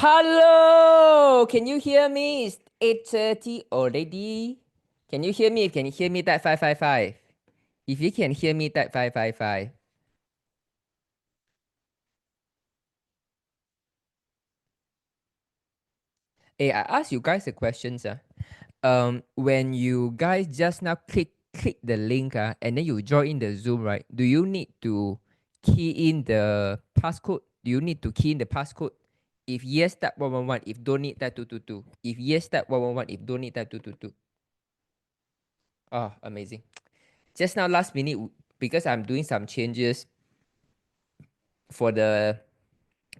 Hello, can you hear me? It's 8:30 already. Can you hear me? If you can hear me, type 555. If you can hear me, type 555. Hey, I asked you guys a question, sir. When you guys just now click the link, and then you join in the Zoom, right? Do you need to key in the passcode? Do you need to key in the passcode? If yes, type 111. If don't need, type 222. If yes, type 111. If don't need, type 222. Oh, amazing. Just now, last minute, because I'm doing some changes for the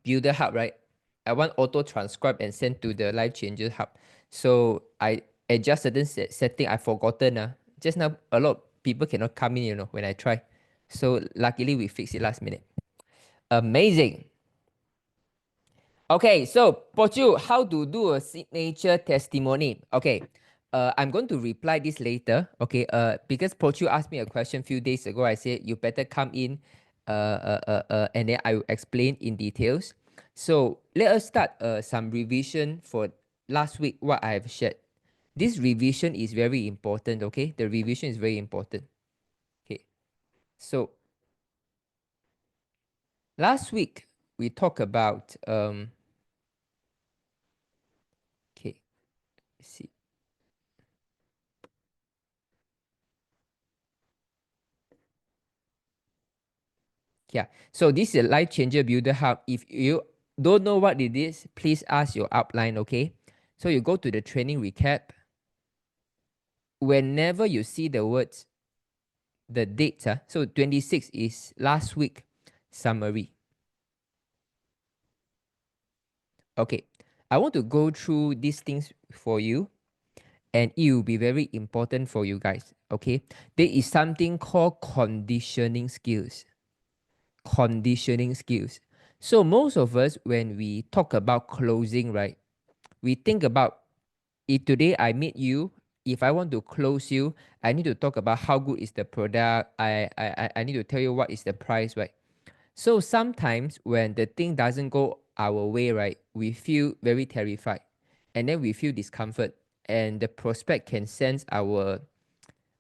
Builder Hub, right? I want auto transcribe and send to the Live Changes Hub. So I adjust certain setting I've forgotten. Just now, a lot of people cannot come in, when I try. So luckily, we fixed it last minute. Amazing. Okay, so Pochu, how to do a signature testimony? Okay, I'm going to reply this later. Okay, because Pochu asked me a question a few days ago. I said you better come in, and then I will explain in details. So let us start some revision for last week. What I have shared. This revision is very important. Okay, the revision is very important. Okay, so last week we talked about Okay, see. Yeah, so this is a Life Changer Builder Hub. If you don't know what it is, please ask your upline, okay? So you go to the training recap. Whenever you see the words, the dates, so 26 is last week summary. Okay, I want to go through these things for you, and it will be very important for you guys, okay? There is something called conditioning skills. Conditioning skills. So most of us, when we talk about closing, right, we think about if today I meet you, if I want to close you, I need to talk about how good is the product. I need to tell you what is the price, right? So sometimes when the thing doesn't go our way, right, we feel very terrified, and then we feel discomfort, and the prospect can sense our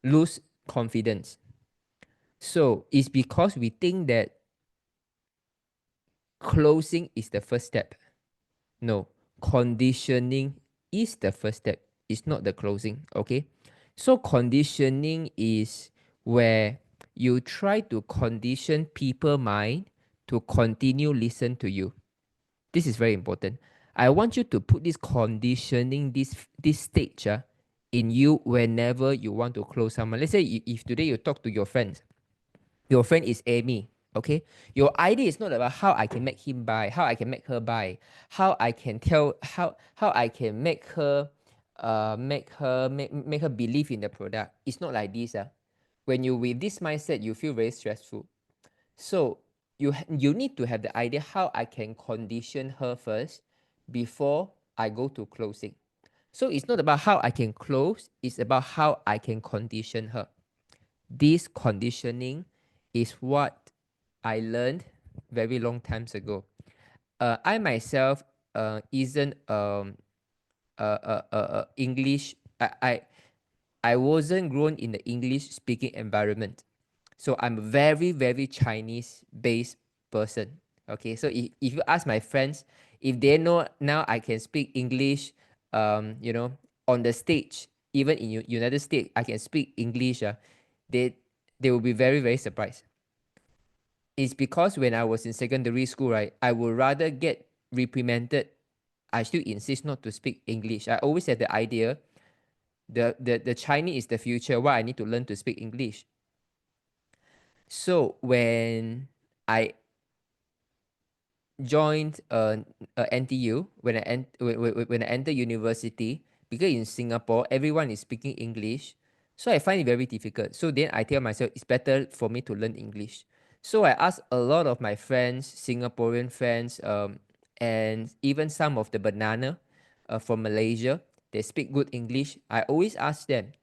lose confidence. So it's because we think that closing is the first step. No, conditioning is the first step. It's not the closing, okay? So conditioning is where you try to condition people mind to continue listen to you. This is very important. I want you to put this conditioning, this stage in you whenever you want to close someone. Let's say if today you talk to your friends, your friend is Amy, okay? Your idea is not about how I can make him buy, how I can make her buy, how I can tell, how I can make her make her believe in the product. It's not like this. When you with this mindset, you feel very stressful. So you need to have the idea how I can condition her first before I go to closing. So it's not about how I can close, it's about how I can condition her. This conditioning is what I learned very long times ago. I myself isn't English. I wasn't grown in the English speaking environment, so I'm a very very Chinese based person. Okay, so if you ask my friends, if they know now I can speak English, on the stage, even in United States, I can speak English. They will be very very surprised. It's because when I was in secondary school, right, I would rather get reprimanded. I still insist not to speak English. I always had the idea, the Chinese is the future. Why I need to learn to speak English? So when I joined NTU, when I entered university, because in Singapore everyone is speaking English, so I find it very difficult. So then I tell myself it's better for me to learn English. So I asked a lot of my friends, Singaporean friends, and even some of the banana from Malaysia, they speak good English. I always ask them,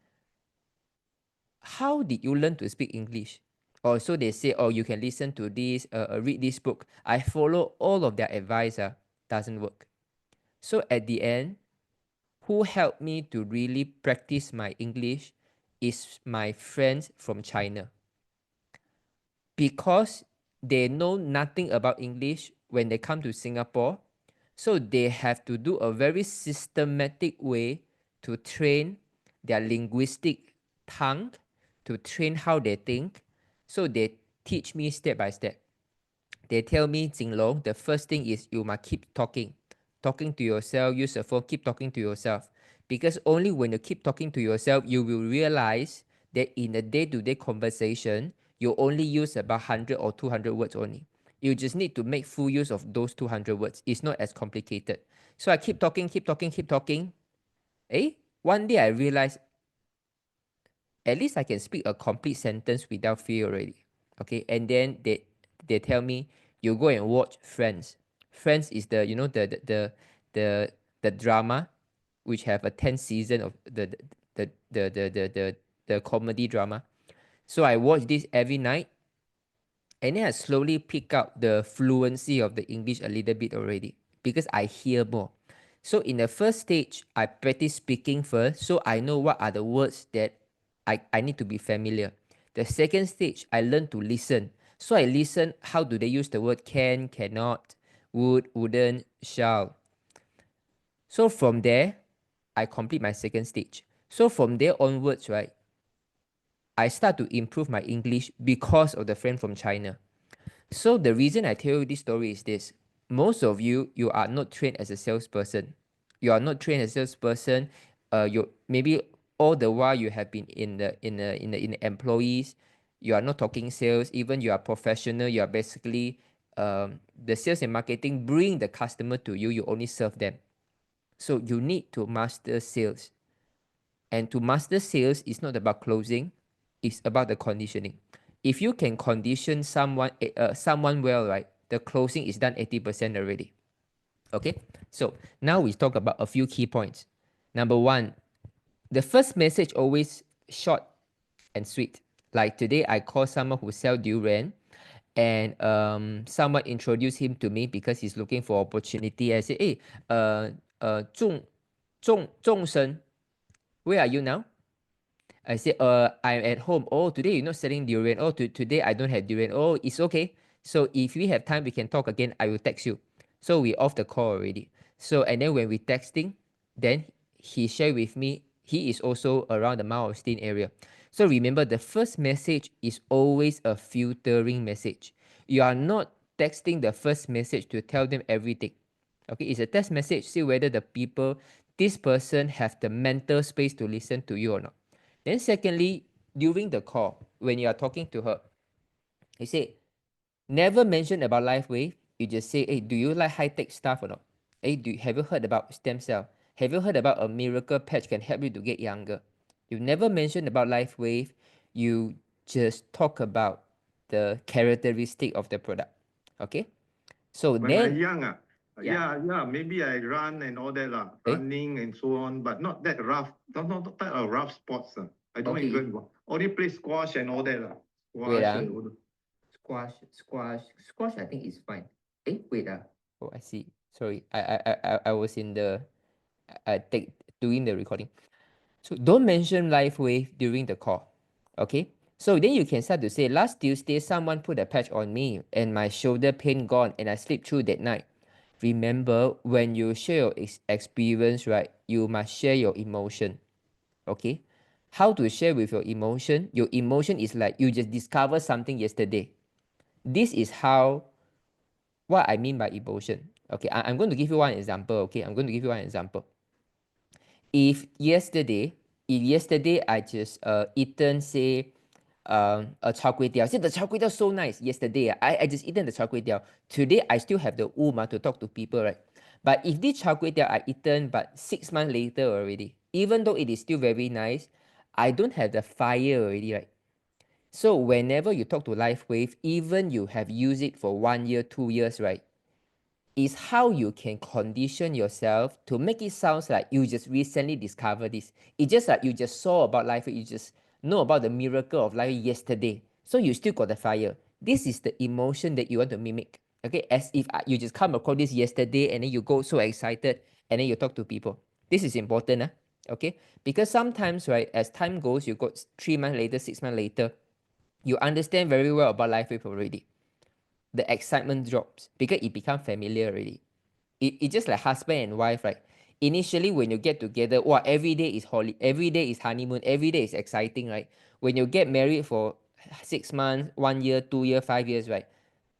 how did you learn to speak English? Or so they say, oh, you can listen to this, read this book. I follow all of their advice, doesn't work. So at the end, who helped me to really practice my English is my friends from China. Because they know nothing about English when they come to Singapore, so they have to do a very systematic way to train their linguistic tongue, to train how they think. So they teach me step by step. They tell me, Jinlong, the first thing is you must keep talking to yourself, use a phone, keep talking to yourself. Because only when you keep talking to yourself, you will realize that in a day-to-day conversation, you only use about 100 or 200 words only. You just need to make full use of those 200 words. It's not as complicated. So I keep talking. One day I realized at least I can speak a complete sentence without fear already. Okay, and then they tell me, you go and watch Friends. Friends is the the drama which have a 10 season of the comedy drama. So I watch this every night, and then I slowly pick up the fluency of the English a little bit already because I hear more. So in the first stage, I practice speaking first, so I know what are the words that I need to be familiar. The second stage, I learn to listen. So I listen, how do they use the word can, cannot, would, wouldn't, shall. So from there, I complete my second stage. So from there onwards, right, I start to improve my English because of the friend from China. So the reason I tell you this story is this. Most of you, you are not trained as a salesperson. You are not trained as a salesperson. You maybe all the while you have been in the employees. You are not talking sales. Even you are professional. You are basically the sales and marketing bring the customer to you. You only serve them. So you need to master sales. And to master sales is not about closing. It's about the conditioning. If you can condition someone well, right, the closing is done 80% already. Okay, so now we talk about a few key points. Number one, the first message always short and sweet. Like today, I call someone who sell durian, and someone introduced him to me because he's looking for opportunity. I say, hey, Zhong Shen, where are you now? I said, I'm at home. Oh, today you're not selling durian. Oh, today I don't have durian. Oh, it's okay. So if we have time, we can talk again. I will text you. So we off the call already. So, and then when we texting, then he shared with me, he is also around the milestone area. So remember, the first message is always a filtering message. You are not texting the first message to tell them everything. Okay, it's a test message. See whether this person have the mental space to listen to you or not. Then secondly, during the call, when you are talking to her, you say, never mention about LifeWave. You just say, hey, do you like high-tech stuff or not? Hey, have you heard about stem cell? Have you heard about a miracle patch can help you to get younger? You never mention about LifeWave. You just talk about the characteristic of the product. Okay? So When I'm then, young, maybe I run and all that, running and so on, but not that rough, not that rough sports. I don't even only play squash and all that. Wait, Squash. squash. I think is fine. Wait. Oh, I see. Sorry, I was in the doing the recording. So don't mention LifeWave during the call. Okay. So then you can start to say, last Tuesday someone put a patch on me and my shoulder pain gone and I sleep through that night. Remember, when you share your experience, right, you must share your emotion. Okay. How to share with your emotion? Your emotion is like you just discovered something yesterday. This is what I mean by emotion. Okay, I'm going to give you one example. Okay, I'm going to give you one example. If yesterday I just eaten, say, a char kway teow. See, the char kway teow so nice. Yesterday, I just eaten the char kway teow. Today, I still have the to talk to people, right? But if this char kway teow I eaten, but 6 months later already, even though it is still very nice, I don't have the fire already, right? So whenever you talk to LifeWave, even you have used it for 1 year, 2 years, right? Is how you can condition yourself to make it sound like you just recently discovered this. It's just like you just saw about life, you just know about the miracle of life yesterday. So you still got the fire. This is the emotion that you want to mimic. Okay, as if you just come across this yesterday and then you go so excited and then you talk to people. This is important, okay? Because sometimes, right, as time goes, you got 3 months later, 6 months later, you understand very well about life wave already. The excitement drops because it becomes familiar already. It's just like husband and wife, right? Initially, when you get together, wow, every day is every day is honeymoon, every day is exciting, right? When you get married for 6 months, 1 year, 2 years, 5 years, right?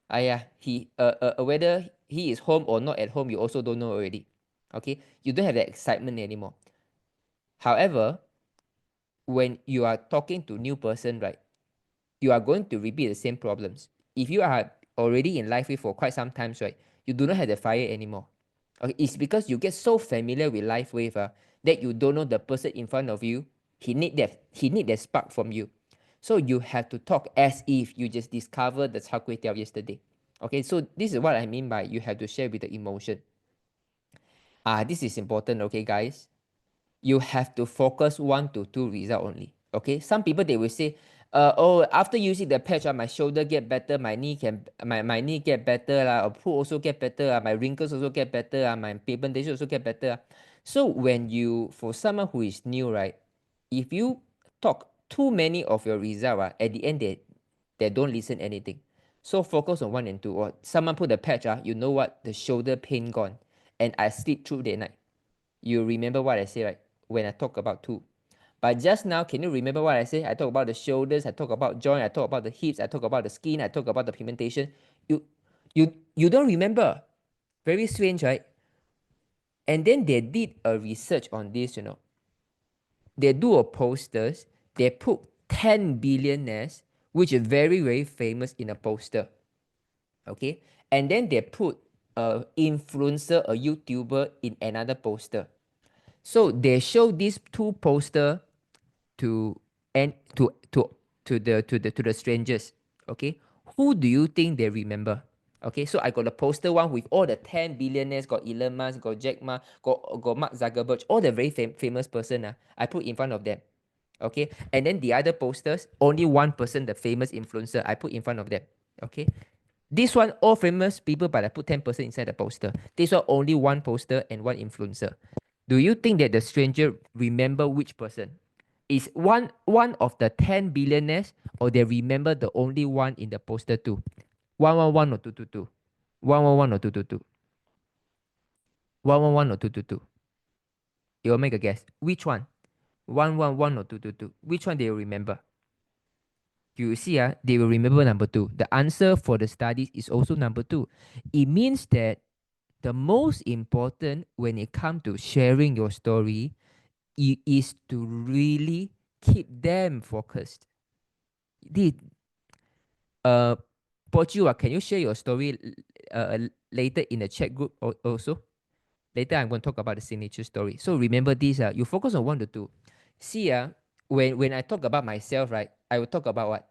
Whether he is home or not at home, you also don't know already. Okay, you don't have that excitement anymore. However, when you are talking to new person, right, you are going to repeat the same problems. If you are already in life for quite some time, right, you do not have the fire anymore. Okay, it's because you get so familiar with life wave that you don't know the person in front of you. He need that spark from you. So you have to talk as if you just discovered the char kway teow yesterday. Okay, so this is what I mean by you have to share with the emotion. This is important, okay, guys. You have to focus 1 to 2 result only. Okay, some people they will say, oh, after using the patch, my shoulder get better, my knee get better, or pull also get better, my wrinkles also get better, my pigmentation also get better. So when you, for someone who is new, right, if you talk too many of your result, at the end they don't listen anything. So focus on 1 and 2. Or someone put the patch, you know what, the shoulder pain gone, and I sleep through the night. You remember what I say, right? When I talk about 2. But just now, can you remember what I say? I talk about the shoulders, I talk about joint, I talk about the hips, I talk about the skin, I talk about the pigmentation. You don't remember. Very strange, right? And then they did a research on this, They do a posters, they put 10 billionaires, which is very, very famous in a poster. Okay? And then they put a influencer, a YouTuber in another poster. So they show these 2 poster to the strangers. Okay, who do you think they remember? Okay, so I got the poster one with all the 10 billionaires, got Elon Musk, got Jack Ma, got Mark Zuckerberg, all the very famous person. I put in front of them. Okay, and then the other posters, only 1 person, the famous influencer, I put in front of them. Okay, this one all famous people, but I put 10% inside the poster. This one only 1 poster and 1 influencer. Do you think that the stranger remember which person? Is one of the 10 billionaires, or they remember the only one in the poster too? 111 or 222? 111 or 222? 111 or 222? You will make a guess. Which one? 111 or 222? Which one they will remember? You see, they will remember number 2. The answer for the studies is also number 2. It means that the most important when it comes to sharing your story is to really keep them focused. Pochu, can you share your story later in the chat group also? Later, I'm going to talk about the signature story. So remember this, you focus on 1 to 2. See, when I talk about myself, right, I will talk about what?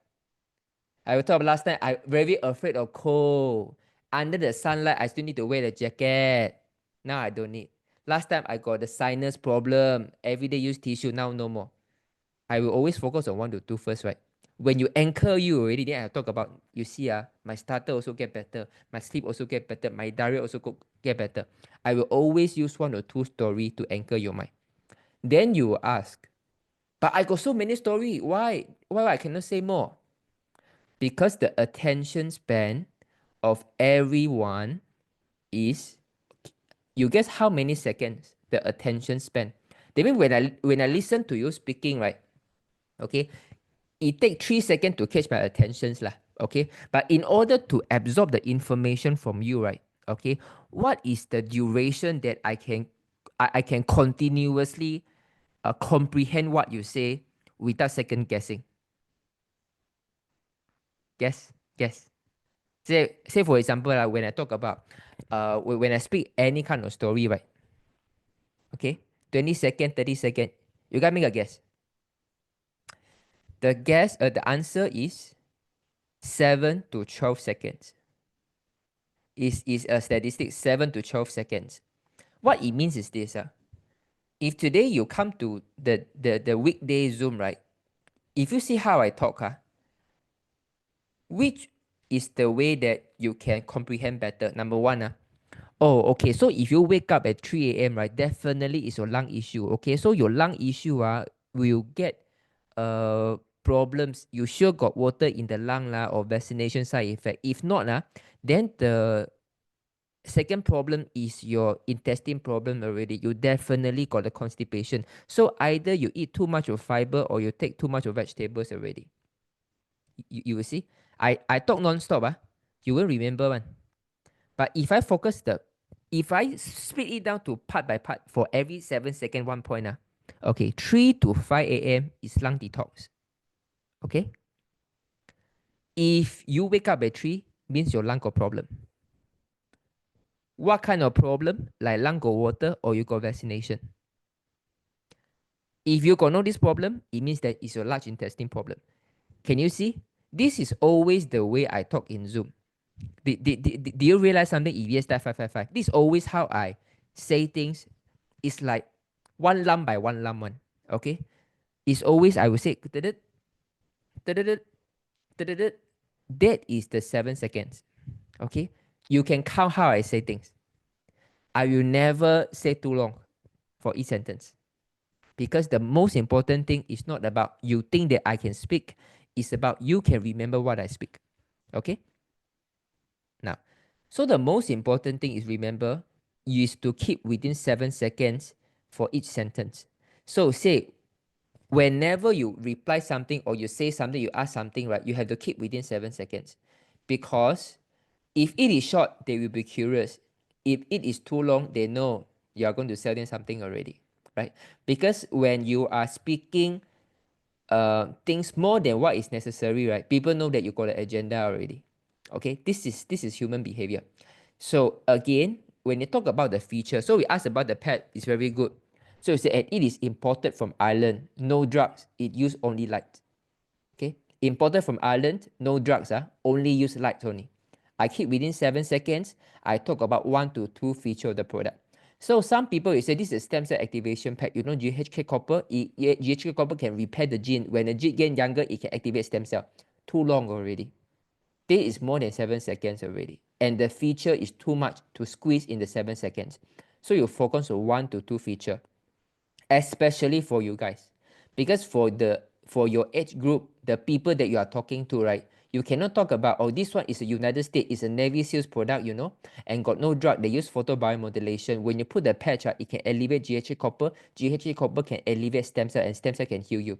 I will talk about last time, I very afraid of cold. Under the sunlight, I still need to wear the jacket. Now I don't need. Last time, I got the sinus problem. Every day use tissue. Now no more. I will always focus on 1 to 2 first, right? When you anchor you already, then I talk about, you see, my starter also get better, my sleep also get better, my diary also get better. I will always use 1 or 2 story to anchor your mind. Then you will ask, but I got so many story. Why I cannot say more? Because the attention span of everyone is, you guess how many seconds the attention span? That means when I listen to you speaking, right? Okay, it takes 3 seconds to catch my attentions lah. Okay, but in order to absorb the information from you, right? Okay, what is the duration that I can continuously comprehend what you say without second guessing? Guess. Say for example, when I talk about when I speak any kind of story, right? Okay, 20 seconds, 30 seconds. You gotta make a guess. The answer is 7 to 12 seconds. Is a statistic, 7 to 12 seconds. What it means is this. If today you come to the weekday Zoom, right? If you see how I talk, which is the way that you can comprehend better? Number 1, Oh, okay. So if you wake up at 3 a.m., right, definitely it's your lung issue. Okay. So your lung issue will get problems. You sure got water in the lung or vaccination side effect. If not, then the second problem is your intestine problem already. You definitely got the constipation. So either you eat too much of fiber or you take too much of vegetables already. You will see. I talk non-stop, you will remember one. But if I split it down to part by part for every 7 second 1 point, okay, 3 to 5 a.m. is lung detox. Okay? If you wake up at 3, means your lung got problem. What kind of problem? Like lung got water or you got vaccination. If you got no this problem, it means that it's your large intestine problem. Can you see? This is always the way I talk in Zoom. Do you realize something? If yes, that 555. This is always how I say things. It's like one lump by one lump one. Okay? It's always I will say that is the 7 seconds. Okay? You can count how I say things. I will never say too long for each sentence. Because the most important thing is not about you think that I can speak. It's about you can remember what I speak. Okay? Now, so the most important thing is remember is to keep within 7 seconds for each sentence. So say whenever you reply something or you say something, you ask something, right, you have to keep within 7 seconds. Because if it is short, they will be curious. If it is too long, they know you are going to sell them something already, right? Because when you are speaking things more than what is necessary, right, people know that you got an agenda already. Okay, this is human behavior. So again, when you talk about the feature, so we asked about the pet, it's very good. So you say, and it is imported from Ireland, no drugs, it use only light. Okay, imported from Ireland, no drugs, only use light only. I keep within 7 seconds, I talk about 1 to 2 feature of the product. So some people will say this is stem cell activation pack. You know GHK copper, GHK copper can repair the gene. When the gene get younger, it can activate stem cell. Too long already. This is more than 7 seconds already. And the feature is too much to squeeze in the 7 seconds. So you focus on 1 to 2 feature, especially for you guys. Because for your age group, the people that you are talking to, right, you cannot talk about, oh, this one is a United States, it's a Navy SEALs product, you know, and got no drug. They use photobiomodulation. When you put the patch, it can elevate GHA copper. GHA copper can elevate stem cell, and stem cell can heal you.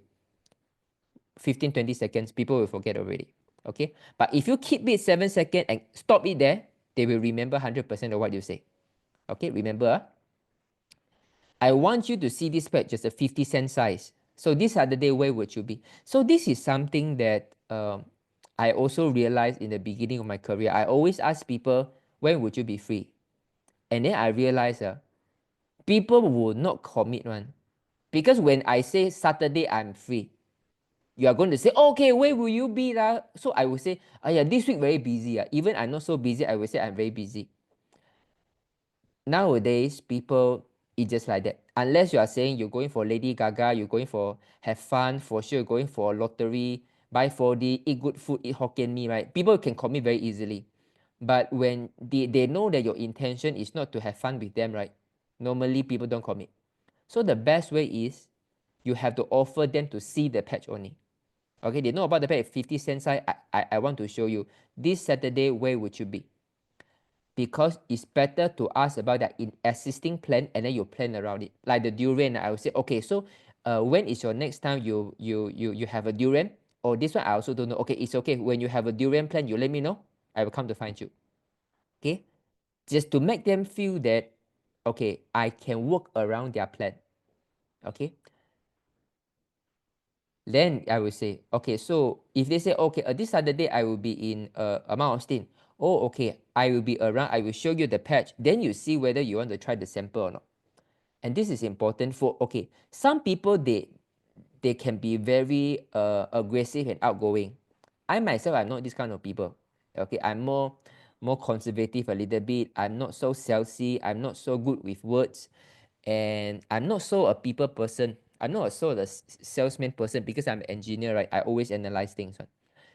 15, 20 seconds, people will forget already. Okay? But if you keep it 7 seconds and stop it there, they will remember 100% of what you say. Okay? Remember, I want you to see this patch just a 50-cent size. So this other day, where would you be? So this is something that I also realized in the beginning of my career. I always ask people, when would you be free? And then I realized people will not commit one. Because when I say Saturday, I'm free, you are going to say, okay, where will you be? So I will say, oh yeah, this week very busy. Even I'm not so busy, I will say I'm very busy. Nowadays, people, it's just like that. Unless you are saying you're going for Lady Gaga, you're going for have fun, for sure, you're going for lottery, buy 4D, eat good food, eat Hokkien Mee, right? People can commit very easily. But when they know that your intention is not to have fun with them, right? Normally, people don't commit. So the best way is you have to offer them to see the patch only. Okay, they know about the patch, 50 cents. I want to show you. This Saturday, where would you be? Because it's better to ask about that in existing plan and then you plan around it. Like the durian, I would say, okay, so when is your next time you have a durian? Or this one, I also don't know. Okay, it's okay. When you have a durian plan, you let me know. I will come to find you. Okay, just to make them feel that, okay, I can work around their plan. Okay. Then I will say, okay, so if they say, okay, this Saturday I will be in Mount Austin. Oh, okay, I will be around. I will show you the patch. Then you see whether you want to try the sample or not. And this is important for, okay, some people, they can be very aggressive and outgoing. I myself, I'm not this kind of people. Okay, I'm more conservative a little bit. I'm not so salesy. I'm not so good with words. And I'm not so a people person. I'm not so the salesman person because I'm an engineer, right? I always analyze things. Right?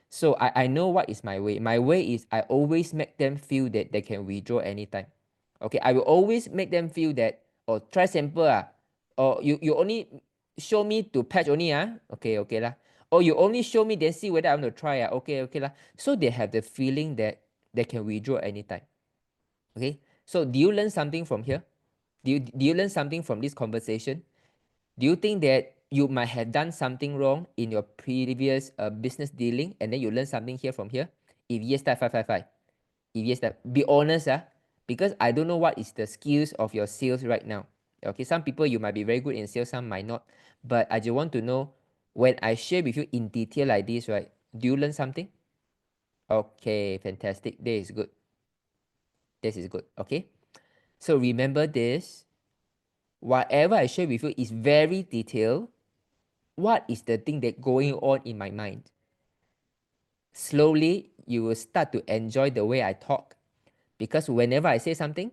So I know what is my way. My way is I always make them feel that they can withdraw anytime. Okay, I will always make them feel that, oh, try sample or you only show me to patch only okay lah. Or you only show me then see whether I want to try okay lah. So they have the feeling that they can withdraw anytime. Okay, so do you learn something from here? Do you learn something from this conversation? Do you think that you might have done something wrong in your previous business dealing and then you learn something here from here? If yes, type 555. If yes, type, be honest, because I don't know what is the skills of your sales right now. Okay, some people you might be very good in sales, some might not. But I just want to know, when I share with you in detail like this, right? Do you learn something? Okay, fantastic. This is good. This is good. Okay. So remember this. Whatever I share with you is very detailed. What is the thing that going on in my mind? Slowly, you will start to enjoy the way I talk, because whenever I say something,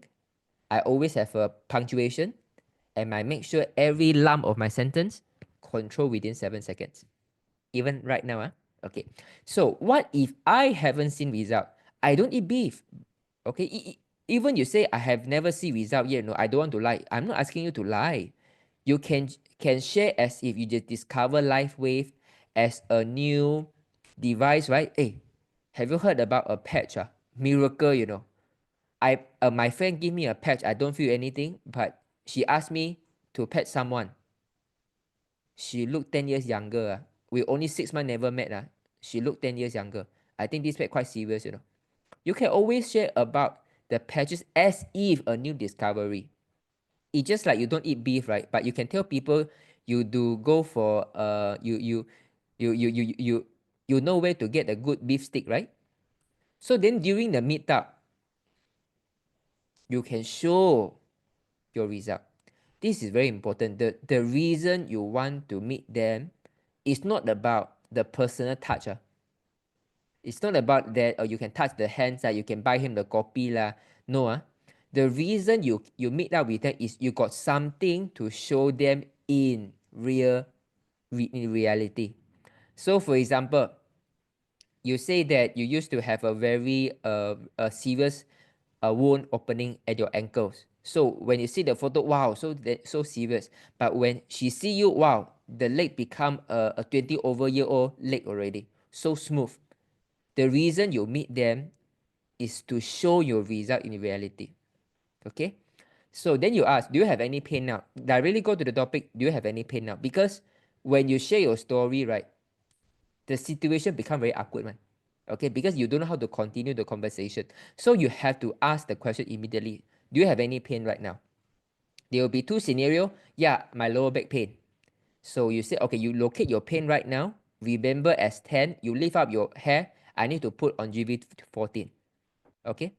I always have a punctuation, and I make sure every lump of my sentence control within 7 seconds. Even right now, okay. So what if I haven't seen result? I don't eat beef. Okay, even you say I have never seen result yet. No, I don't want to lie. I'm not asking you to lie. You can share as if you just discover LifeWave as a new device, right? Hey, have you heard about a patch? Miracle, you know. My friend give me a patch. I don't feel anything, but she asked me to patch someone. She looked 10 years younger. We only 6 months never met. She looked 10 years younger. I think this patch quite serious, you know. You can always share about the patches as if a new discovery. It's just like you don't eat beef, right? But you can tell people you do go for you know where to get a good beef stick, right? So then during the meetup, you can show your result. This is very important. The reason you want to meet them is not about the personal touch. It's not about that, or you can touch the hands, you can buy him the copy lah. No, the reason you meet up with them is you got something to show them in reality. So for example, you say that you used to have a very serious wound opening at your ankles. So when you see the photo, wow, so serious. But when she see you, wow, the leg become a 20-over-year-old leg already, so smooth. The reason you meet them is to show your result in reality. Okay? So then you ask, do you have any pain now? I really go to the topic, do you have any pain now? Because when you share your story, right, the situation become very awkward, man. Okay, because you don't know how to continue the conversation. So you have to ask the question immediately. Do you have any pain right now? There will be 2 scenarios. Yeah, my lower back pain. So you say, okay, you locate your pain right now. Remember as 10, you lift up your hair. I need to put on GV14. Okay?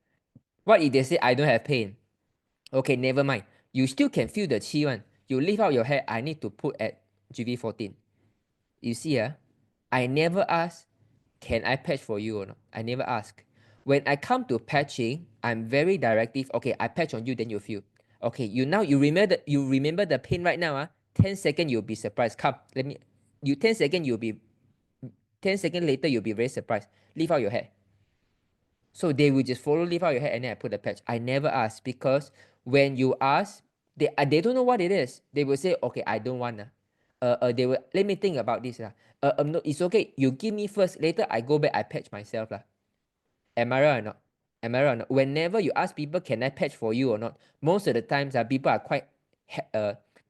What if they say, I don't have pain? Okay, never mind. You still can feel the chi one. You lift out your hair, I need to put at GV14. You see, I never ask, can I patch for you or not? I never ask. When I come to patching, I'm very directive. Okay, I patch on you, then you feel. Okay, you remember the pain right now. 10 seconds, you'll be surprised. Come, 10 seconds, 10 seconds later, you'll be very surprised. Lift out your hair. So they will just follow, lift out your hair, and then I put the patch. I never ask, because when you ask, they don't know what it is. They will say, okay, I don't want. They will, let me think about this. No, it's okay. You give me first. Later I go back, I patch myself. Am I right or not? Am I right or not? Whenever you ask people, can I patch for you or not? Most of the times, people are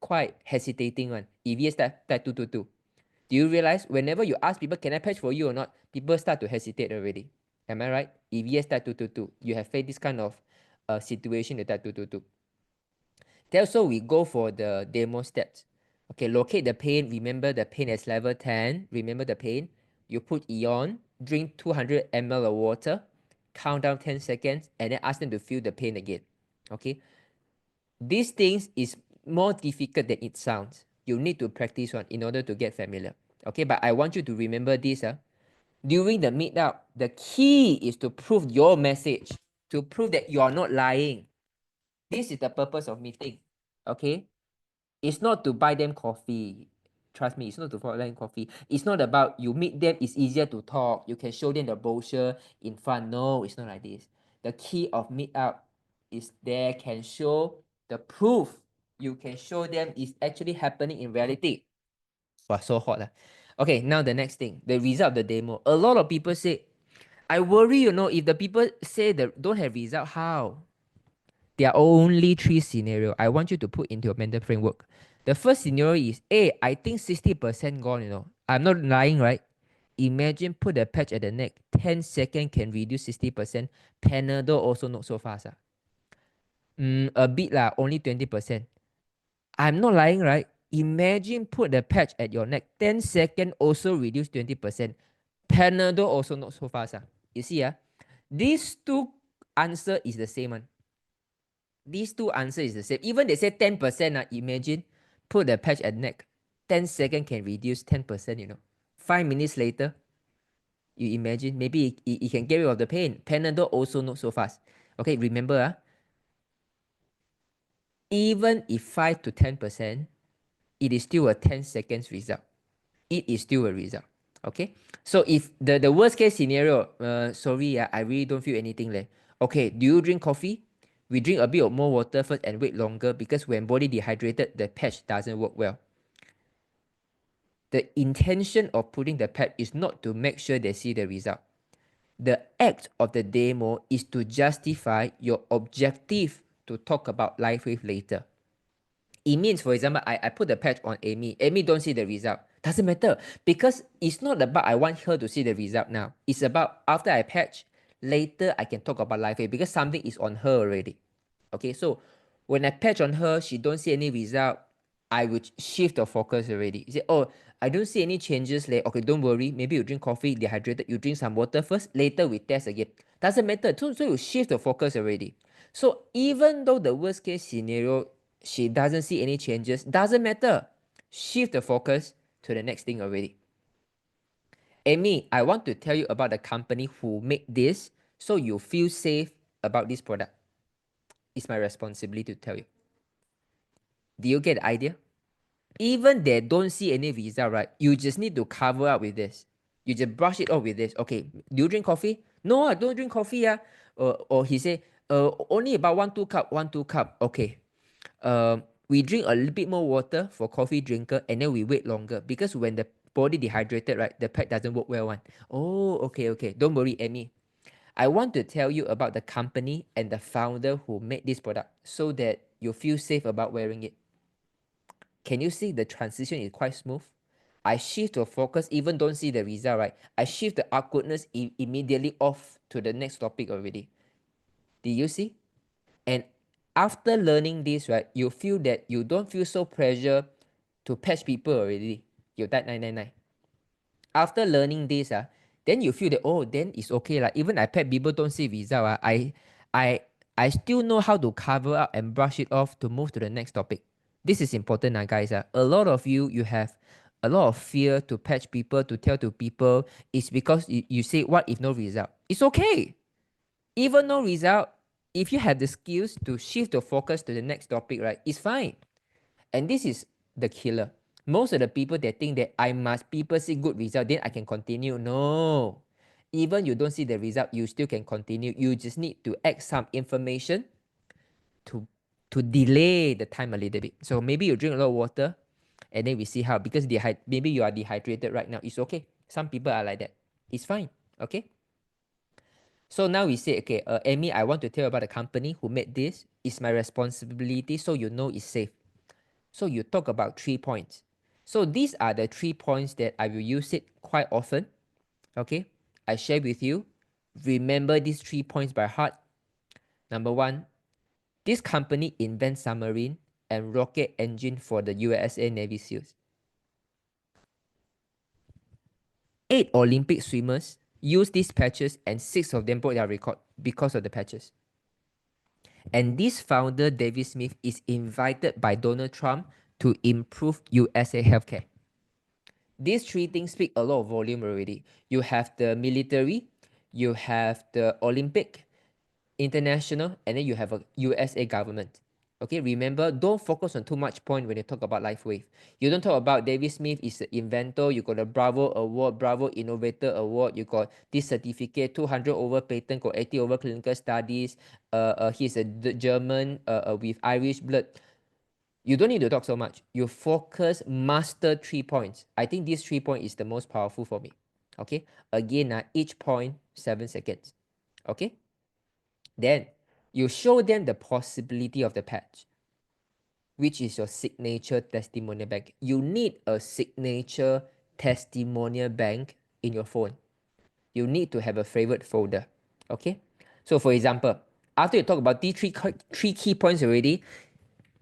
quite hesitating one. If yes, type 222. Do you realize whenever you ask people, can I patch for you or not, people start to hesitate already? Am I right? If yes, type 222. You have faced this kind of situation, you type 222. Then also we go for the demo steps. Okay, locate the pain. Remember the pain is level 10. Remember the pain. You put Eon, drink 200 ml of water, count down 10 seconds, and then ask them to feel the pain again. Okay, these things is more difficult than it sounds. You need to practice one in order to get familiar. Okay, but I want you to remember this. During the meetup, the key is to prove your message, to prove that you are not lying. This is the purpose of meeting. Okay, it's not to buy them coffee. Trust me, it's not to buy them coffee. It's not about you meet them, it's easier to talk. You can show them the brochure in front. No, it's not like this. The key of meetup is there can show the proof. You can show them it's actually happening in reality. Wow, so hot. Okay, now the next thing, the result of the demo. A lot of people say, I worry, if the people say that don't have result, how? There are only 3 scenarios I want you to put into your mental framework. The first scenario is, hey, I think 60% gone, I'm not lying, right? Imagine put a patch at the neck, 10 seconds can reduce 60%. Panadol also not so fast. A bit lah, only 20%. I'm not lying, right? Imagine put the patch at your neck, 10 seconds also reduce 20%. Panadol also not so fast. You see, these two answer is the same one. These two answer is the same. Even they say 10%, imagine put the patch at neck, 10 seconds can reduce 10%, 5 minutes later, you imagine, maybe it can get rid of the pain. Panadol also not so fast. Okay, remember, even if 5 to 10%, it is still a 10 seconds result. It is still a result. Okay, so if the worst case scenario, sorry, I really don't feel anything. Okay, do you drink coffee? We drink a bit of more water first and wait longer, because when body dehydrated, the patch doesn't work well. The intention of putting the patch is not to make sure they see the result. The act of the demo is to justify your objective to talk about life with later. It means, for example, I put the patch on Amy. Amy don't see the result. Doesn't matter, because it's not about I want her to see the result now. It's about after I patch, later I can talk about life with, because something is on her already. Okay, so when I patch on her, she don't see any result, I would shift the focus already. You say, oh, I don't see any changes. Okay, don't worry. Maybe you drink coffee, dehydrated. You drink some water first. Later we test again. Doesn't matter. So you shift the focus already. So even though the worst case scenario, she doesn't see any changes, doesn't matter. Shift the focus to the next thing already. Amy, I want to tell you about the company who made this, so you feel safe about this product. It's my responsibility to tell you. Do you get the idea? Even they don't see any result, right? You just need to cover up with this. You just brush it off with this. Okay, do you drink coffee? No, I don't drink coffee. Or he say, only about 1-2 cup. Okay. We drink a little bit more water for coffee drinker, and then we wait longer, because when the body dehydrated, right, the pack doesn't work well. Oh, okay. Don't worry, Amy. I want to tell you about the company and the founder who made this product, so that you feel safe about wearing it. Can you see the transition is quite smooth? I shift the focus, even don't see the result, right? I shift the awkwardness immediately off to the next topic already. Do you see? And after learning this, right, you feel that you don't feel so pressure to patch people already. You type 999. After learning this, then you feel that, oh, then it's okay. Even I patch people don't see result, I still know how to cover up and brush it off to move to the next topic. This is important, guys. A lot of you have a lot of fear to patch people, to tell to people. It's because you say, what if no result? It's okay. Even no result, if you have the skills to shift the focus to the next topic, right, it's fine. And this is the killer. Most of the people, they think that people see good result, then I can continue. No. Even you don't see the result, you still can continue. You just need to add some information to delay the time a little bit. So maybe you drink a lot of water, and then we see how, because maybe you are dehydrated right now. It's okay. Some people are like that. It's fine. Okay. So now we say, okay, Amy, I want to tell you about the company who made this. It's my responsibility, so you know it's safe. So you talk about 3 points. So these are the 3 points that I will use it quite often. Okay, I share with you. Remember these 3 points by heart. Number 1, this company invents submarine and rocket engine for the USA Navy SEALs. 8 Olympic swimmers used these patches, and 6 of them broke their record because of the patches. And this founder, David Smith, is invited by Donald Trump to improve USA healthcare. These 3 things speak a lot of volume already. You have the military, you have the Olympic, international, and then you have a USA government. Okay, remember, don't focus on too much point when you talk about LifeWave. You don't talk about David Smith is the inventor, you got a Bravo Award, Bravo Innovator Award, you got this certificate, 200 over patent, got 80 over clinical studies, he's a German with Irish blood. You don't need to talk so much. You focus, master 3 points. I think this 3 point is the most powerful for me. Okay, again, each point 7 seconds. Okay, then you show them the possibility of the patch, which is your signature testimonial bank. You need a signature testimonial bank in your phone. You need to have a favorite folder. Okay, so for example, after you talk about these three key points already,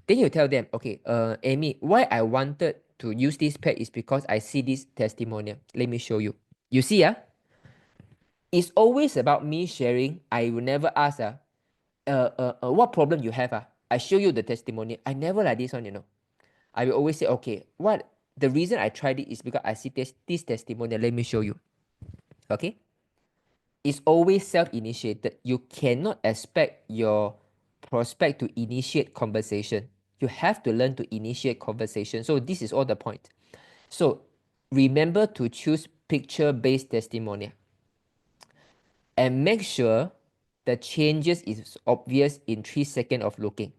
then you tell them, okay, Amy, why I wanted to use this pad is because I see this testimonial. Let me show you. You see, it's always about me sharing. I will never ask, what problem you have? I show you the testimonial. I never like this one, you know. I will always say, okay, what the reason I tried it is because I see this testimonial. Let me show you. Okay? It's always self-initiated. You cannot expect your prospect to initiate conversation. You have to learn to initiate conversation. So this is all the point. So remember to choose picture-based testimonial. And make sure the changes is obvious in 3 seconds of looking.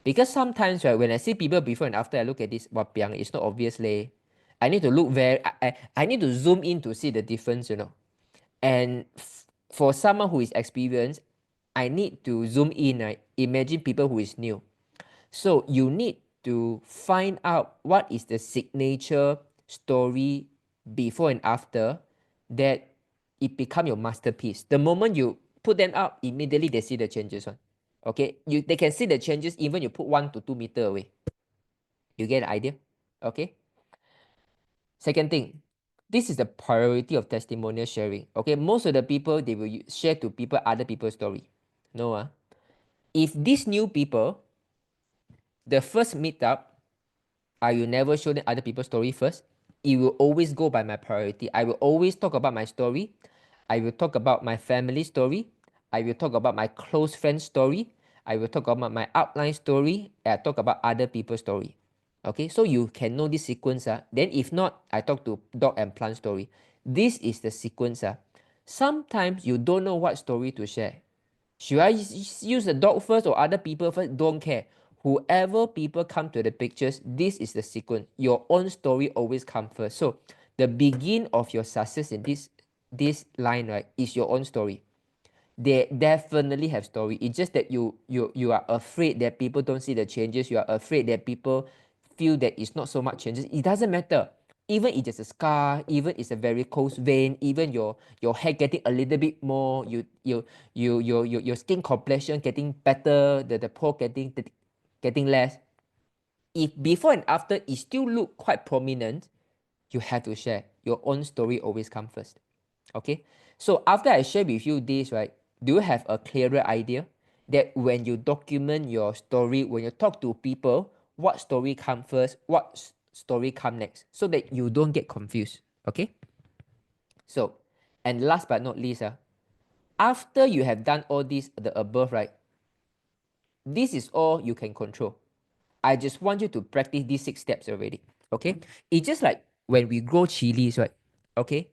Because sometimes, right, when I see people before and after, I look at this, wapiang, it's not obvious leh. I need to look I need to zoom in to see the difference, you know. And for someone who is experienced, I need to zoom in, right? Imagine people who is new. So you need to find out what is the signature story before and after that it become your masterpiece. The moment you put them up, immediately they see the changes one. Okay, they can see the changes even you put 1 to 2 meters away. You get the idea? Okay. Second thing, this is the priority of testimonial sharing. Okay, most of the people, they will share to people other people's story. No, if these new people, the first meetup, I will never show them other people's story first. It will always go by my priority. I will always talk about my story. I will talk about my family story. I will talk about my close friend's story. I will talk about my outline story. And I talk about other people's story. Okay, so you can know this sequence. Then if not, I talk to dog and plant story. This is the sequence. Sometimes you don't know what story to share. Should I use the dog first or other people first? Don't care. Whoever people come to the pictures, this is the sequence. Your own story always come first. So the begin of your success in this line, right, is your own story. They definitely have story. It's just that you are afraid that people don't see the changes. You are afraid that people feel that it's not so much changes. It doesn't matter. Even if it's a scar, even it's a varicose vein, even your hair getting a little bit more, your skin complexion getting better, the pore getting less. If before and after it still look quite prominent, you have to share. Your own story always come first. Okay, so after I share with you this, right, do you have a clearer idea that when you document your story, when you talk to people, what story come first, what story come next, so that you don't get confused? Okay, so, and last but not least, after you have done all this, the above, right, this is all you can control. I just want you to practice these 6 steps already. Okay, it's just like when we grow chilies, right? Okay,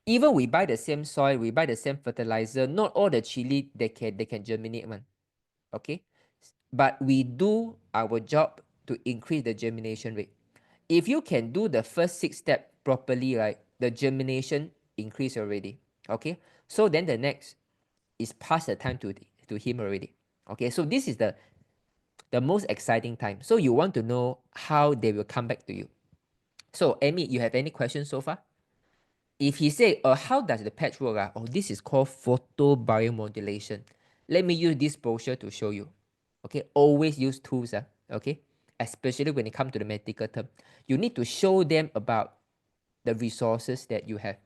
even we buy the same soil, we buy the same fertilizer, not all the chili they can germinate man. Okay? But we do our job to increase the germination rate. If you can do the first 6 steps properly, right, the germination increase already. Okay? So then the next is pass the time to him already. Okay, so this is the most exciting time. So you want to know how they will come back to you. So Amy, you have any questions so far? If he say, how does the patch work? Oh, this is called photobiomodulation. Let me use this brochure to show you. Okay, always use tools. Okay, especially when it comes to the medical term. You need to show them about the resources that you have.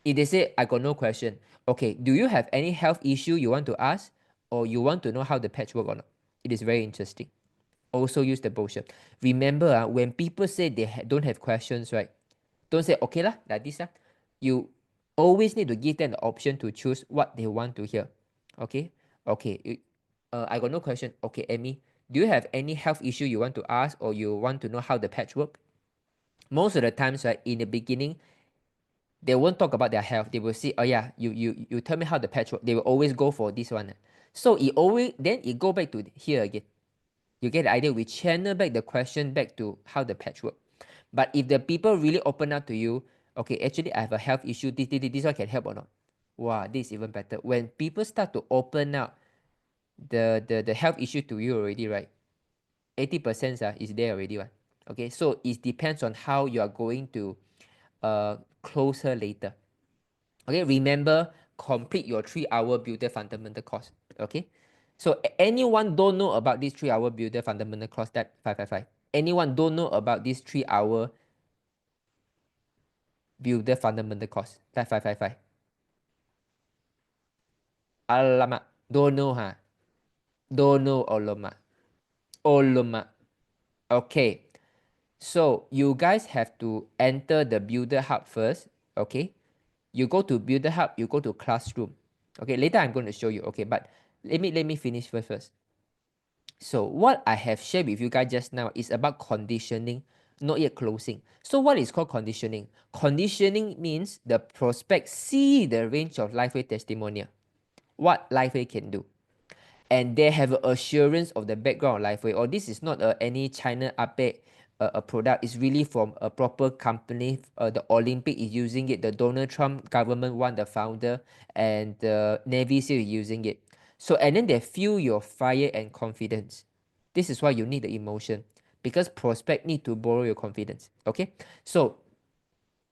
If they say, I got no question. Okay, do you have any health issue you want to ask? Or you want to know how the patch work or not? It is very interesting. Also use the brochure. Remember, when people say they don't have questions, right? Don't say, okay lah, like this. You always need to give them the option to choose what they want to hear. Okay? Okay. I got no question. Okay, Amy, do you have any health issue you want to ask, or you want to know how the patch work? Most of the times, right, in the beginning, they won't talk about their health. They will say, oh yeah, you tell me how the patch work. They will always go for this one. So it go back to here again. You get the idea? We channel back the question back to how the patch work. But if the people really open up to you, okay, actually I have a health issue, this one can help or not? Wow, this is even better. When people start to open up the health issue to you already, right? 80% is there already, right? Okay, so it depends on how you are going to close her later. Okay, remember, complete your 3-hour builder fundamental course. Okay, so anyone don't know about this 3-hour builder fundamental course, that 555. Anyone don't know about this 3-hour builder fundamental course, that 555. Alamak, don't know, huh? Don't know, alamak. Alamak. Okay, so you guys have to enter the builder hub first. Okay, you go to builder hub, you go to classroom. Okay, later I'm going to show you. Okay, but let me finish first. So what I have shared with you guys just now is about conditioning, not yet closing. So what is called conditioning? Conditioning means the prospect see the range of lifeway testimonial, what lifeway can do, and they have assurance of the background of lifeway. Or this is not any China Ape a product. It's really from a proper company. The Olympic is using it. The Donald Trump government one, the founder, and the Navy SEAL is using it. So, and then they feel your fire and confidence. This is why you need the emotion, because prospect need to borrow your confidence. Okay, so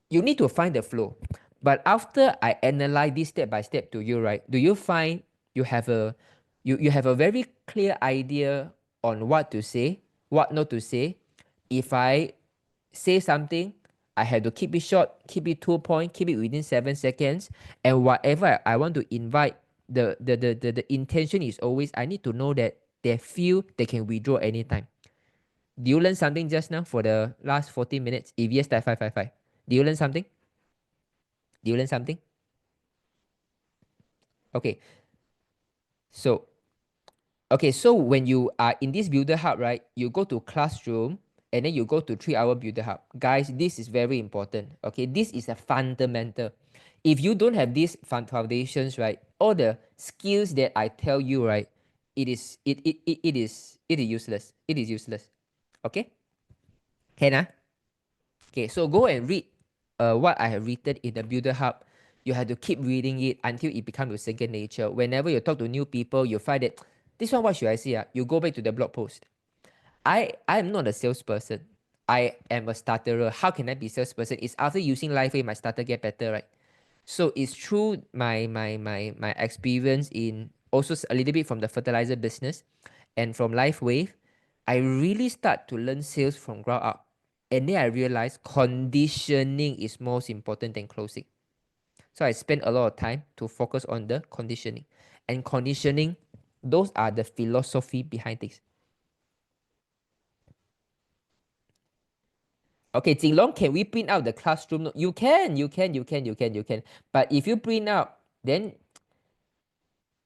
you need to find the flow. But after I analyze this step by step to you, right? Do you find you have a you have a very clear idea on what to say, what not to say? If I say something, I have to keep it short, keep it 2 point, keep it within 7 seconds, and whatever I want to invite, the intention is always I need to know that they feel they can withdraw anytime. Do you learn something just now for the last 40 minutes? If yes, type 555. Do you learn something? Do you learn something? Okay. So, okay, so when you are in this builder hub, right, you go to classroom and then you go to 3-hour builder hub. Guys, this is very important. Okay, this is a fundamental. If you don't have these foundations, right, all the skills that I tell you, right, it is useless. It is useless. Okay? Can I? Okay, so go and read what I have written in the Builder Hub. You have to keep reading it until it becomes your second nature. Whenever you talk to new people, you find that this one, what should I say? You go back to the blog post. I am not a salesperson. I am a starterer. How can I be salesperson? It's after using LifeWave, my starter get better, right? So it's through my experience in also a little bit from the fertilizer business and from LifeWave, I really start to learn sales from ground up. And then I realized conditioning is most important than closing. So I spent a lot of time to focus on the conditioning. And conditioning, those are the philosophy behind things. Okay, Jinlong, can we print out the classroom note? You can. But if you print out, then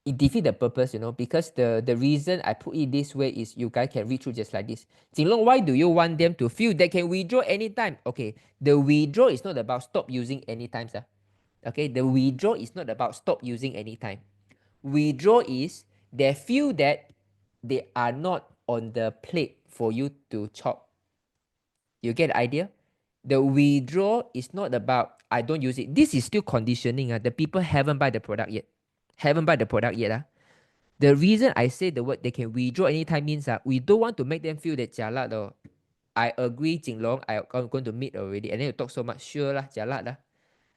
it defeats the purpose, because the reason I put it this way is you guys can read through just like this. Jinlong, why do you want them to feel they can withdraw anytime? Okay, the withdraw is not about stop using anytime, sir. Okay, the withdraw is not about stop using anytime. Withdraw is they feel that they are not on the plate for you to chop. You get the idea? The withdraw is not about I don't use it. This is still conditioning. The people haven't buy the product yet. The reason I say the word they can withdraw anytime means we don't want to make them feel that jialat though. I agree, Jinlong, I'm going to meet already. And then you talk so much, sure lah, jialat lah.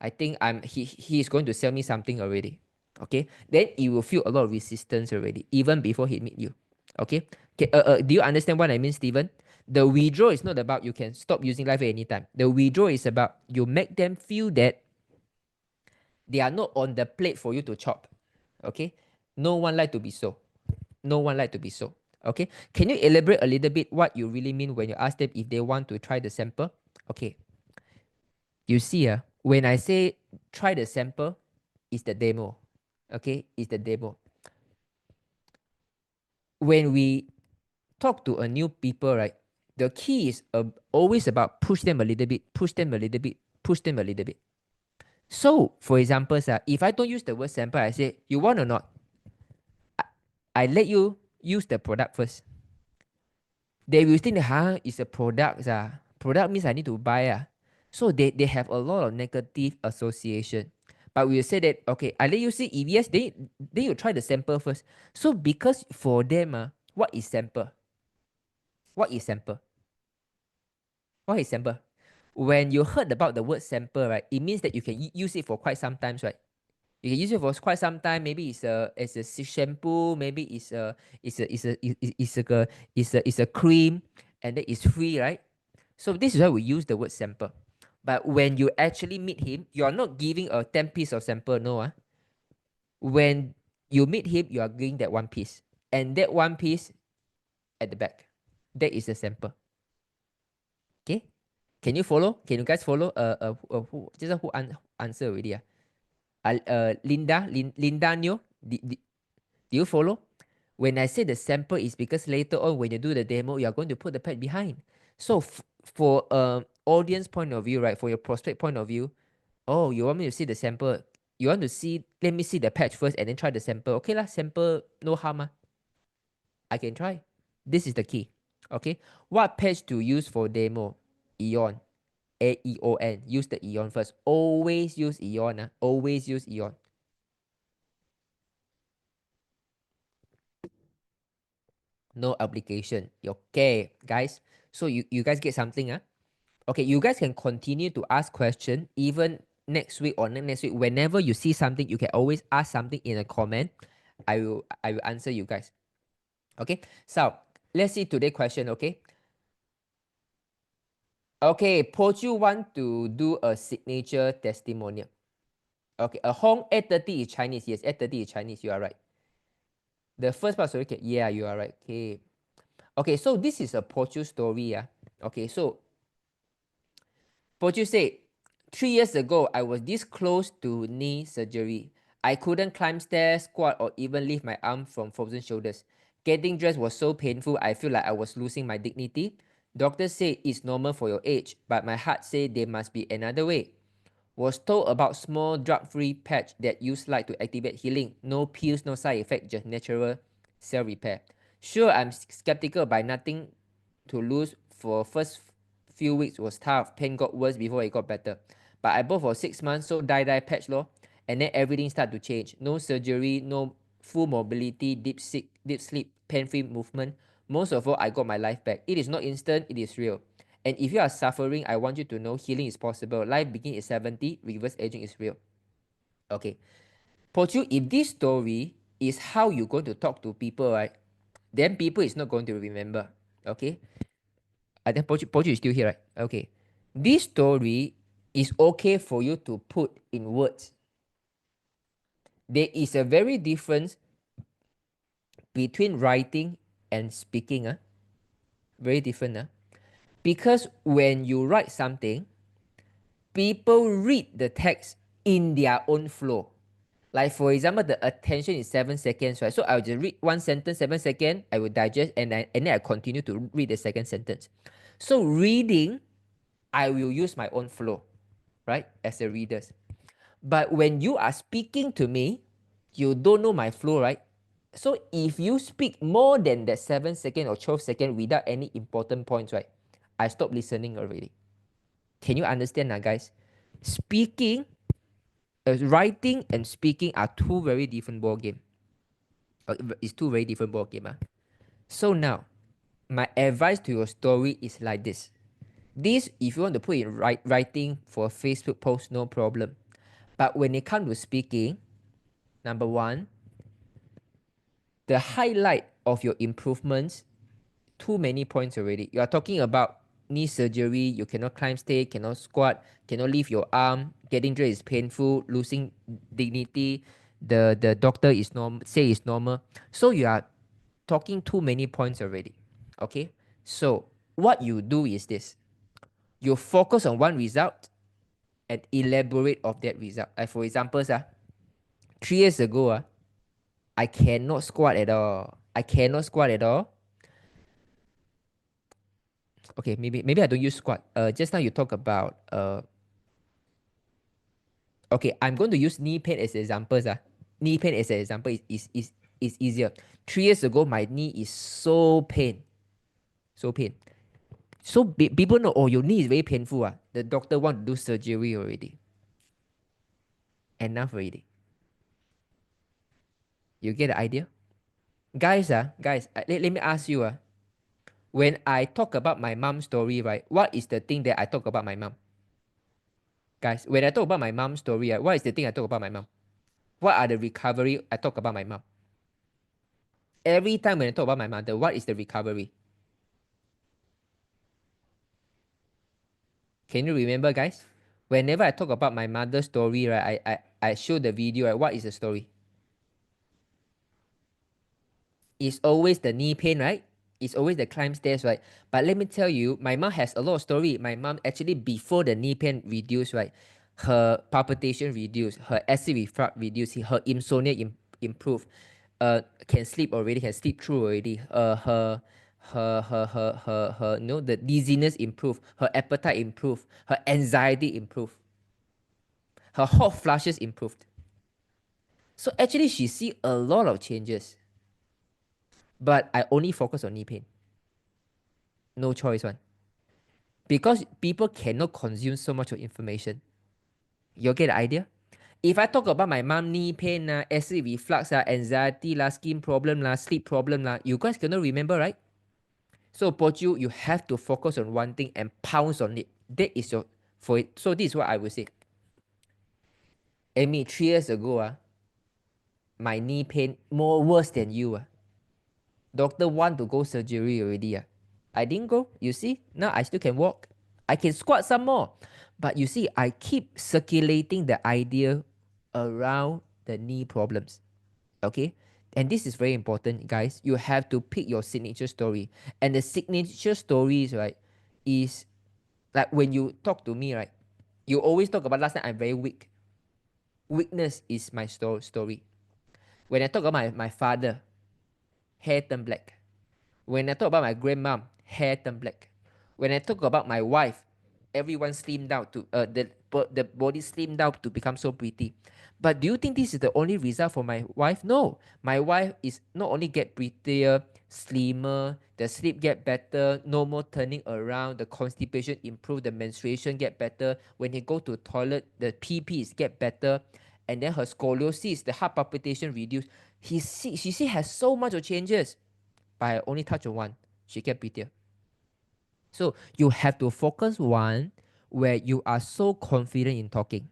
I think he is going to sell me something already. Okay, then you will feel a lot of resistance already, even before he meet you. Okay, do you understand what I mean, Steven? The withdraw is not about you can stop using life at any time. The withdraw is about you make them feel that they are not on the plate for you to chop. Okay, no one like to be so. No one like to be so. Okay, can you elaborate a little bit what you really mean when you ask them if they want to try the sample? Okay, you see, when I say try the sample, it's the demo. Okay, it's the demo. When we talk to a new people, right, the key is always about push them a little bit, push them a little bit, push them a little bit. So, for example, if I don't use the word sample, I say, you want or not? I let you use the product first. They will think, it's a product. Product means I need to buy. So they have a lot of negative association. But we will say that, okay, I let you see. If yes, then you try the sample first. So because for them, what is sample? What is sample? What is sample? When you heard about the word sample, right, it means that you can use it for quite some time, right? You can use it for quite some time. Maybe it's a shampoo. Maybe it's a cream, and then it's free, right? So this is why we use the word sample. But when you actually meet him, you are not giving a 10 piece of sample. No, when you meet him, you are giving that one piece, and that one piece at the back, that is a sample. Okay, can you follow? Can you guys follow? Who answer already? Linda Nyo, do you follow? When I say the sample is because later on when you do the demo, you are going to put the patch behind. So for audience point of view, right, for your prospect point of view, oh, you want me to see the sample? You want to see, let me see the patch first and then try the sample. Okay lah, sample no harm. I can try. This is the key. Okay, what patch to use for demo? Eon. AEON. Use the Eon first. Always use Eon. Always use Eon. No application. Okay, guys. So you guys get something. Okay, you guys can continue to ask questions even next week or next week. Whenever you see something, you can always ask something in a comment. I will answer you guys. Okay, so let's see today's question. Okay, Pochu want to do a signature testimonial. Okay, a Hong 8:30 is Chinese. Yes, 8:30 is Chinese. You are right. The first part, sorry. Okay, yeah, you are right. Okay. Okay, so this is a Pochu story. Okay, so Pochu said, 3 years ago, I was this close to knee surgery. I couldn't climb stairs, squat, or even lift my arm from frozen shoulders. Getting dressed was so painful, I feel like I was losing my dignity. Doctors say it's normal for your age, but my heart said there must be another way. Was told about small drug-free patch that use light to activate healing. No pills, no side effect, just natural cell repair. Sure, I'm skeptical, but nothing to lose. For first few weeks was tough. Pain got worse before it got better. But I bought for 6 months, so die patch lor. And then everything started to change. No surgery, no full mobility, deep sleep, pain-free movement. Most of all, I got my life back. It is not instant, it is real. And if you are suffering, I want you to know healing is possible. Life begins at 70, reverse aging is real. Okay. Pochu, if this story is how you're going to talk to people, right? Then people is not going to remember. Okay. I think Pochu is still here, right? Okay. This story is okay for you to put in words. There is a very difference between writing and speaking. Very different. Because when you write something, people read the text in their own flow. Like for example, the attention is 7 seconds, right? So I'll just read one sentence, 7 seconds, I will digest, and then I continue to read the second sentence. So reading, I will use my own flow, right? As a reader. But when you are speaking to me, you don't know my flow, right? So if you speak more than that 7 seconds or 12 seconds without any important points, right? I stop listening already. Can you understand now, guys? Writing and speaking are two very different ball game. It's two very different ball game. So now, my advice to your story is like this. This, if you want to put in writing for a Facebook post, no problem. But when it comes to speaking, number one, the highlight of your improvements, too many points already. You are talking about knee surgery, you cannot climb stairs, cannot squat, cannot lift your arm, getting dressed is painful, losing dignity, the doctor is say it's normal. So you are talking too many points already. Okay? So what you do is this. You focus on one result and elaborate of that result. Like for example, 3 years ago, I cannot squat at all. I cannot squat at all. Okay, maybe I don't use squat. Just now you talk about okay, I'm going to use knee pain as examples. Knee pain as an example is easier. 3 years ago, my knee is so pain. So pain. So people know, oh, your knee is very painful. The doctor want to do surgery already. Enough already. You get the idea? Guys, let me ask you. When I talk about my mom's story, right, what is the thing that I talk about my mom? Guys, when I talk about my mom's story, right, what is the thing I talk about my mom? What are the recovery I talk about my mom? Every time when I talk about my mother, what is the recovery? Can you remember, guys? Whenever I talk about my mother's story, right, I show the video, right, what is the story? It's always the knee pain, right? It's always the climb stairs, right? But let me tell you, my mom has a lot of story. My mom actually, before the knee pain reduced, right, her palpitation reduced, her acid reflux reduced, her insomnia improved, can sleep already, can sleep through already. Her, you know, the dizziness improved, her appetite improved, her anxiety improved, her hot flushes improved. So actually, she see a lot of changes. But I only focus on knee pain. No choice one. Because people cannot consume so much of information. You get the idea? If I talk about my mom knee pain, acid reflux, anxiety, skin problem, sleep problem, you guys cannot remember, right? So Pochu, you have to focus on one thing and pounce on it. That is your for it. So this is what I would say. Amy, 3 years ago, my knee pain more worse than you. Doctor want to go surgery already. I didn't go. You see, now I still can walk. I can squat some more. But you see, I keep circulating the idea around the knee problems. Okay? And this is very important, guys. You have to pick your signature story. And the signature stories, right, is like when you talk to me, right, you always talk about last time I'm very weak. Weakness is my story. When I talk about my father, hair turned black. When I talk about my grandmom, hair turned black. When I talk about my wife, everyone slimmed down to the body slimmed down to become so pretty. But do you think this is the only result for my wife? No. My wife is not only get prettier, slimmer, the sleep get better, no more turning around, the constipation improve, the menstruation get better. When he go to toilet, the PPs get better, and then her scoliosis, the heart palpitation reduced. She has so much of changes. But I only touch on one. She get prettier. So you have to focus one where you are so confident in talking.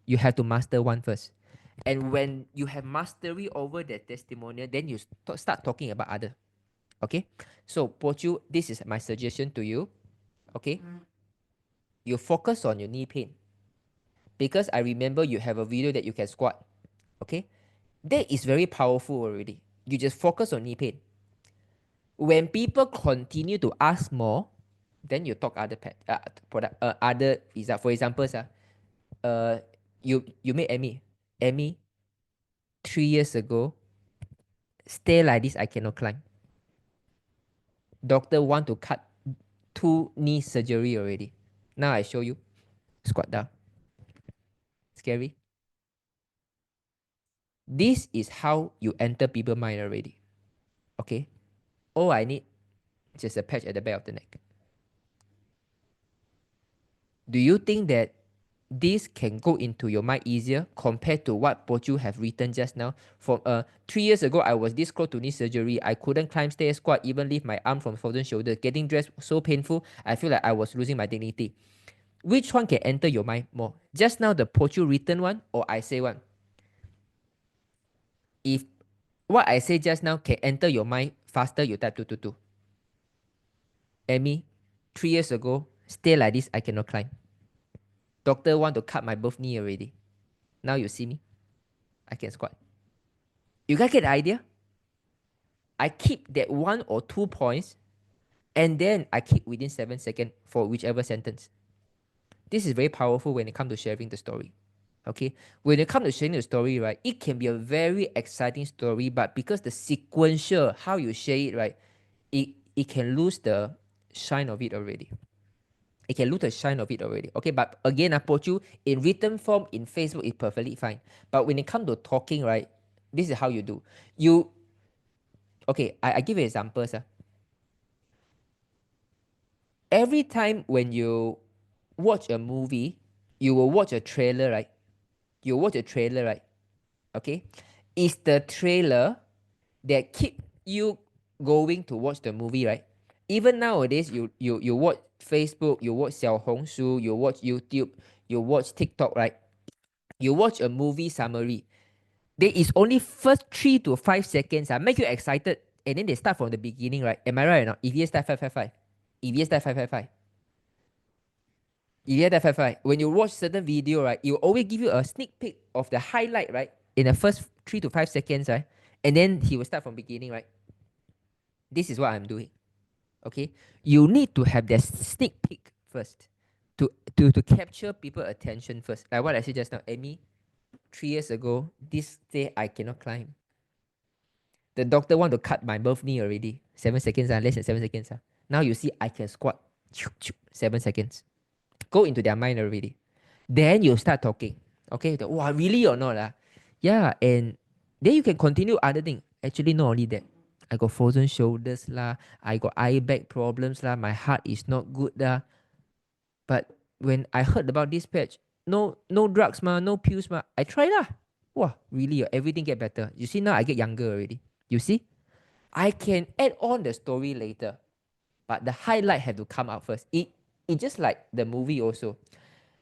You have to master one first. And when you have mastery over the testimonial, then you start talking about other. Okay? So Pochu, this is my suggestion to you. Okay? You focus on your knee pain. Because I remember you have a video that you can squat. Okay? That is very powerful already. You just focus on knee pain. When people continue to ask more, then you talk other product, other result. For example, you met Amy. Amy, 3 years ago, stay like this, I cannot climb. Doctor want to cut 2 knee surgery already. Now I show you. Squat down. Scary. This is how you enter people's mind already. Okay? All I need is just a patch at the back of the neck. Do you think that this can go into your mind easier compared to what Pochu have written just now? From 3 years ago, I was this close to knee surgery. I couldn't climb stairs, squat, even lift my arm from frozen shoulder. Getting dressed so painful, I feel like I was losing my dignity. Which one can enter your mind more? Just now the Pochu written one or I say one? If what I say just now can enter your mind faster, you type 222. Amy, 3 years ago, stay like this, I cannot climb. Doctor want to cut my both knee already. Now you see me, I can squat. You guys get the idea? I keep that 1 or 2 points and then I keep within 7 seconds for whichever sentence. This is very powerful when it comes to sharing the story. Okay, when it comes to sharing the story, right, it can be a very exciting story, but because the sequential, how you share it, right, it can lose the shine of it already. It can look the shine of it already. Okay, but again, I put you in written form in Facebook is perfectly fine. But when it comes to talking, right, this is how you do. I give you examples. Every time when you watch a movie, you will watch a trailer, right? You watch a trailer, right? Okay, is the trailer that keep you going to watch the movie, right? Even nowadays, you watch Facebook, you watch 小红书, you watch YouTube, you watch TikTok, right? You watch a movie summary. There is only first 3 to 5 seconds make you excited, and then they start from the beginning, right? Am I right or not? If yes, start 555. If yes, start 555. If yes, start 555. When you watch certain video, right, it will always give you a sneak peek of the highlight, right? In the first 3 to 5 seconds, right? And then he will start from beginning, right? This is what I'm doing. Okay, you need to have that sneak peek first to capture people attention first. Like what I said just now, Amy, 3 years ago, this day I cannot climb. The doctor want to cut my both knee already. 7 seconds, less than 7 seconds. Now you see I can squat 7 seconds. Go into their mind already. Then you start talking. Okay, wow, really or not? Yeah, and then you can continue other things. Actually, not only that. I got frozen shoulders lah. I got eye bag problems lah. My heart is not good lah. But when I heard about this patch, no drugs ma, no pills ma. I try lah. Wow, really? Everything get better. You see now I get younger already. You see, I can add on the story later, but the highlight have to come out first. It just like the movie also.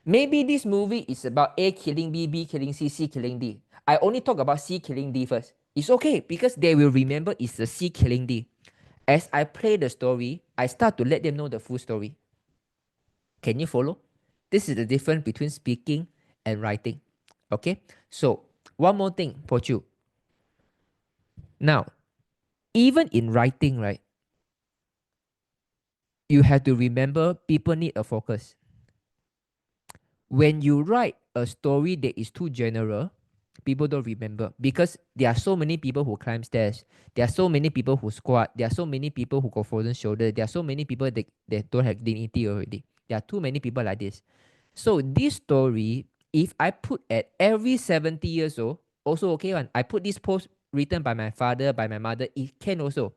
Maybe this movie is about A killing B, B killing C, C killing D. I only talk about C killing D first. It's okay because they will remember it's the C killing D. As I play the story, I start to let them know the full story. Can you follow? This is the difference between speaking and writing. Okay? So, one more thing, Pochu. Now, even in writing, right, you have to remember people need a focus. When you write a story that is too general, people don't remember because there are so many people who climb stairs. There are so many people who squat. There are so many people who got frozen shoulder. There are so many people that don't have dignity already. There are too many people like this. So this story, if I put at every 70 years old, also okay one. I put this post written by my father, by my mother, it can also.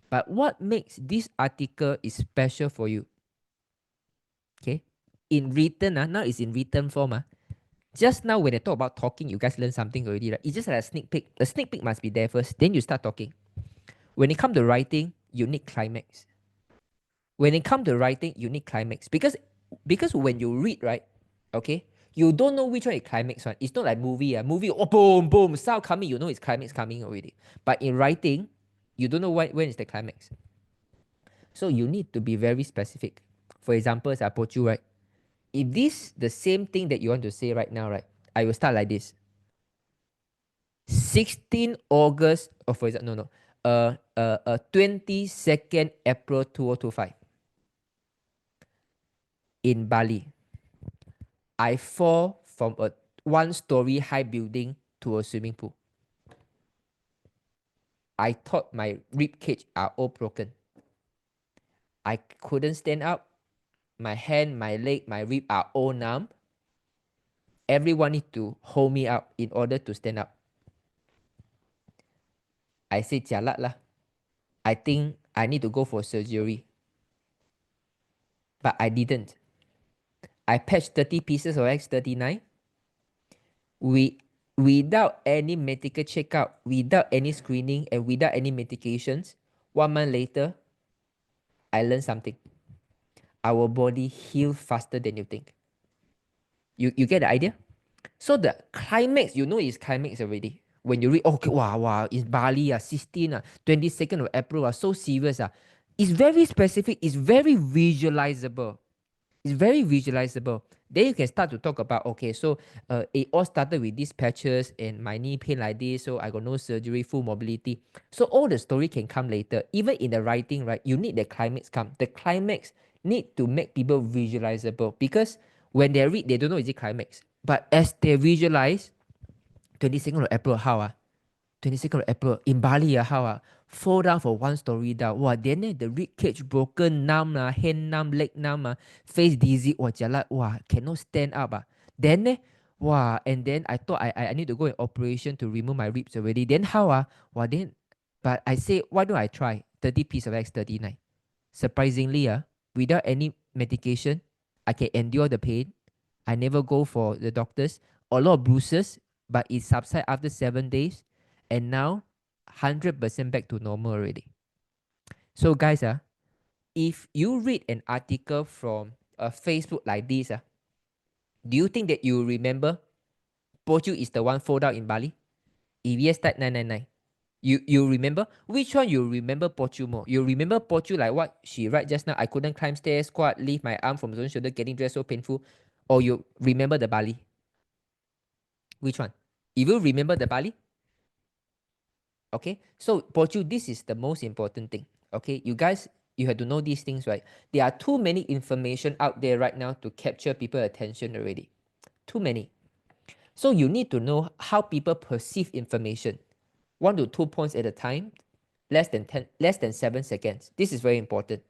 But what makes this article is special for you? Okay, in written, now it's in written form. Just now when I talk about talking, you guys learn something already, right? It's just like a sneak peek. The sneak peek must be there first, then you start talking. When it comes to writing, you need climax. When it comes to writing, you need climax because when you read, right, okay, you don't know which one is climax one. It's not like movie. Movie, oh, boom, boom, sound coming, you know it's climax coming already. But in writing, you don't know when is the climax. So you need to be very specific. For example, as I put you, right, if this the same thing that you want to say right now, right, I will start like this. 16 August, or for example, 22nd April 2025. In Bali, I fall from a 1-story high building to a swimming pool. I thought my rib cage are all broken. I couldn't stand up. My hand, my leg, my rib are all numb. Everyone need to hold me up in order to stand up. I say jialat lah. I think I need to go for surgery. But I didn't. I patched 30 pieces of X39. Without any medical checkup, without any screening, and without any medications, 1 month later, I learned something. Our body heals faster than you think. You get the idea? So the climax, you know it's climax already. When you read, okay, wow, it's Bali, 16, 22nd of April, so serious. It's very specific, it's very visualizable. It's very visualizable. Then you can start to talk about, okay, so it all started with these patches and my knee pain like this, so I got no surgery, full mobility. So all the story can come later. Even in the writing, right, you need the climax come. The climax need to make people visualizable because when they read, they don't know is it climax. But as they visualize, 22nd of April, how? 22nd of April in Bali, how? fall down for one story down. Wow, then the rib cage broken, numb, hand numb, leg numb, face dizzy. Wow, jalat, wow, cannot stand up. Then wow, and then I thought I need to go in operation to remove my ribs already. Then how? Wow, then, but I say, why don't I try 30 piece of X39? Surprisingly, without any medication, I can endure the pain. I never go for the doctors. A lot of bruises, but it subside after 7 days. And now, 100% back to normal already. So guys, if you read an article from Facebook like this, do you think that you remember Pochu is the one fold out in Bali? If yes, type 999. You remember? Which one you remember Pochu more? You remember Pochu like what she write just now? I couldn't climb stairs, squat, lift my arm from zone shoulder, getting dressed so painful. Or you remember the Bali? Which one? If you remember the Bali, okay? So Pochu, this is the most important thing. Okay, you guys, you have to know these things, right? There are too many information out there right now to capture people's attention already. Too many. So you need to know how people perceive information. 1 to 2 points at a time, less than 7 seconds. This is very important.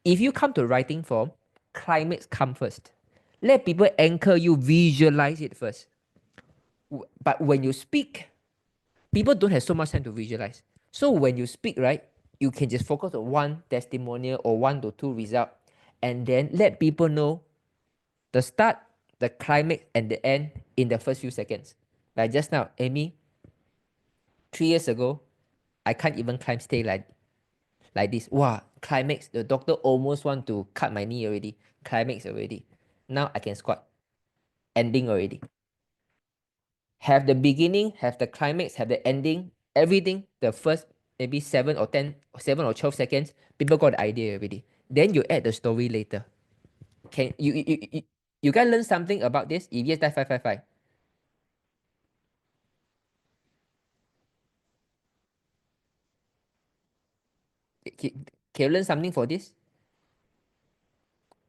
If you come to writing form, climax come first. Let people anchor you, visualize it first. But when you speak, people don't have so much time to visualize. So when you speak, right, you can just focus on one testimonial or 1 to 2 result, and then let people know the start, the climax, and the end in the first few seconds. Like just now, Amy, 3 years ago, I can't even climb stay like this. Wow, climax. The doctor almost want to cut my knee already. Climax already. Now I can squat. Ending already. Have the beginning, have the climax, have the ending, everything. The first maybe 7 or 10, 7 or 12 seconds, people got the idea already. Then you add the story later. Can you guys learn something about this? If yes, type 555. Can you learn something for this?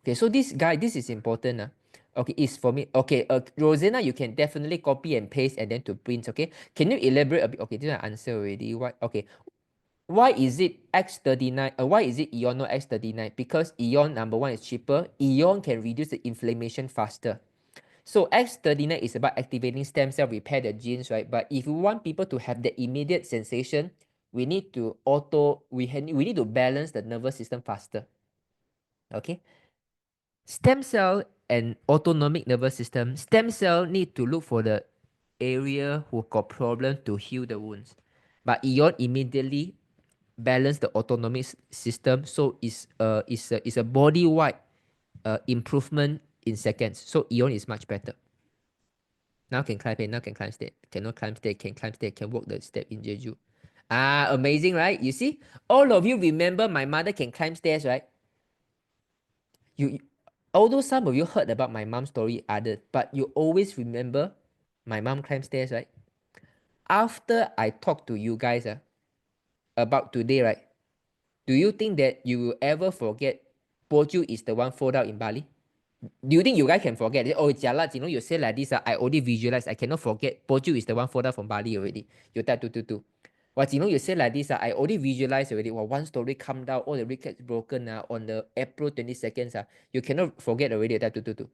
Okay, so this guy, this is important. Okay, it's for me. Okay, Rosanna, you can definitely copy and paste and then to print. Okay, can you elaborate a bit? Okay, this is an answer already. Why? Okay, why is it X39? Why is it Eon not X39? Because Eon number one is cheaper. Eon can reduce the inflammation faster. So X39 is about activating stem cell repair the genes, right? But if we want people to have the immediate sensation, we need to we need to balance the nervous system faster. Okay. Stem cell and autonomic nervous system. Stem cell need to look for the area who got problem to heal the wounds. But Eon immediately balance the autonomic system, so it's a body wide improvement in seconds. So Eon is much better. Now can climb it, now can climb step. Cannot climb step, can climb step, can walk the step in Jeju. Amazing, right? You see, all of you remember my mother can climb stairs, right? You although some of you heard about my mom's story other, but you always remember my mom climbed stairs, right? After I talk to you guys about today, right? Do you think that you will ever forget Poju is the one fall out in Bali? Do you think you guys can forget? Oh, Jalat, you say like this, I already visualize, I cannot forget Poju is the one fall out from Bali already. You type 222. Well, you say like this, I already visualized already. Well, one story come down, all the records broken on the April 22nd. You cannot forget already that 222.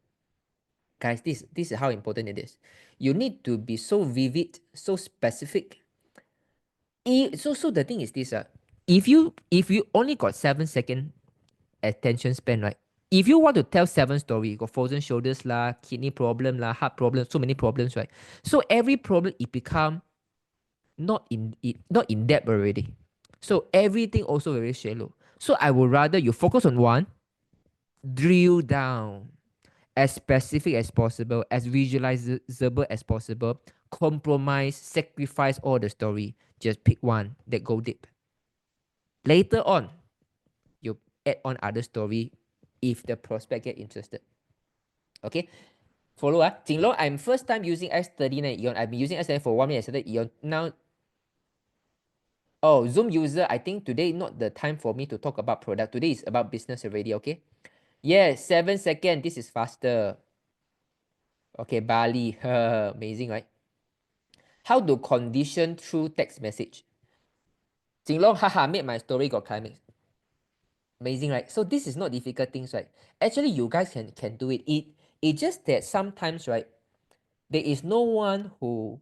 Guys, this is how important it is. You need to be so vivid, so specific. So the thing is this, if you only got 7 second attention span, right? If you want to tell 7 story, you got frozen shoulders lah, kidney problem lah, heart problem, so many problems, right? So every problem it become not in depth already. So everything also very shallow. So I would rather you focus on one, drill down as specific as possible, as visualizable as possible, compromise, sacrifice all the story. Just pick one that go deep. Later on, you add on other story if the prospect get interested. Okay, follow Jinlong, I'm first time using X39 Eon. I've been using X39 for 1 minute. I started Eon. Now, oh, Zoom user, I think today not the time for me to talk about product. Today is about business already, okay? Yes, 7 seconds. This is faster. Okay, Bali. Amazing, right? How to condition through text message. Jinlong, haha, made my story got climax. Amazing, right? So this is not difficult things, right? Actually, you guys can do it. It just that sometimes, right, there is no one who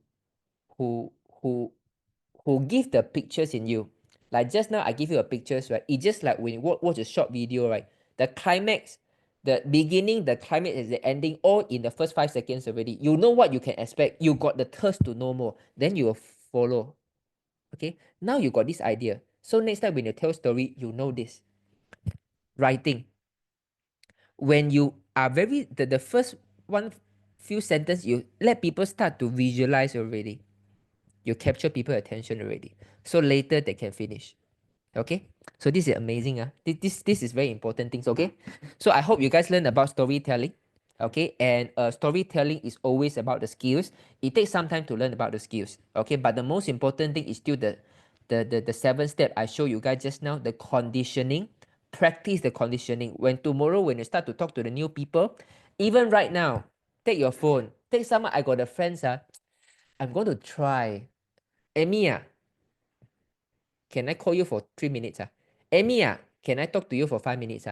who who give the pictures in you. Like just now, I give you a pictures, right? It's just like when you watch a short video, right? The climax, the beginning, the climax, and the ending, all in the first 5 seconds already. You know what you can expect. You got the thirst to know more. Then you will follow. Okay. Now you got this idea. So next time when you tell story, you know this. Writing. When you are the first one few sentence, you let people start to visualize already. You capture people's attention already. So later they can finish. Okay, so this is amazing. This is very important things. Okay, so I hope you guys learn about storytelling. Okay, and storytelling is always about the skills. It takes some time to learn about the skills. Okay, but the most important thing is still the 7 step I showed you guys just now. The conditioning. Practice the conditioning. When tomorrow when you start to talk to the new people, even right now, take your phone. Take someone. I got a friends. I'm going to try. Amy, can I call you for 3 minutes? Amy, can I talk to you for 5 minutes?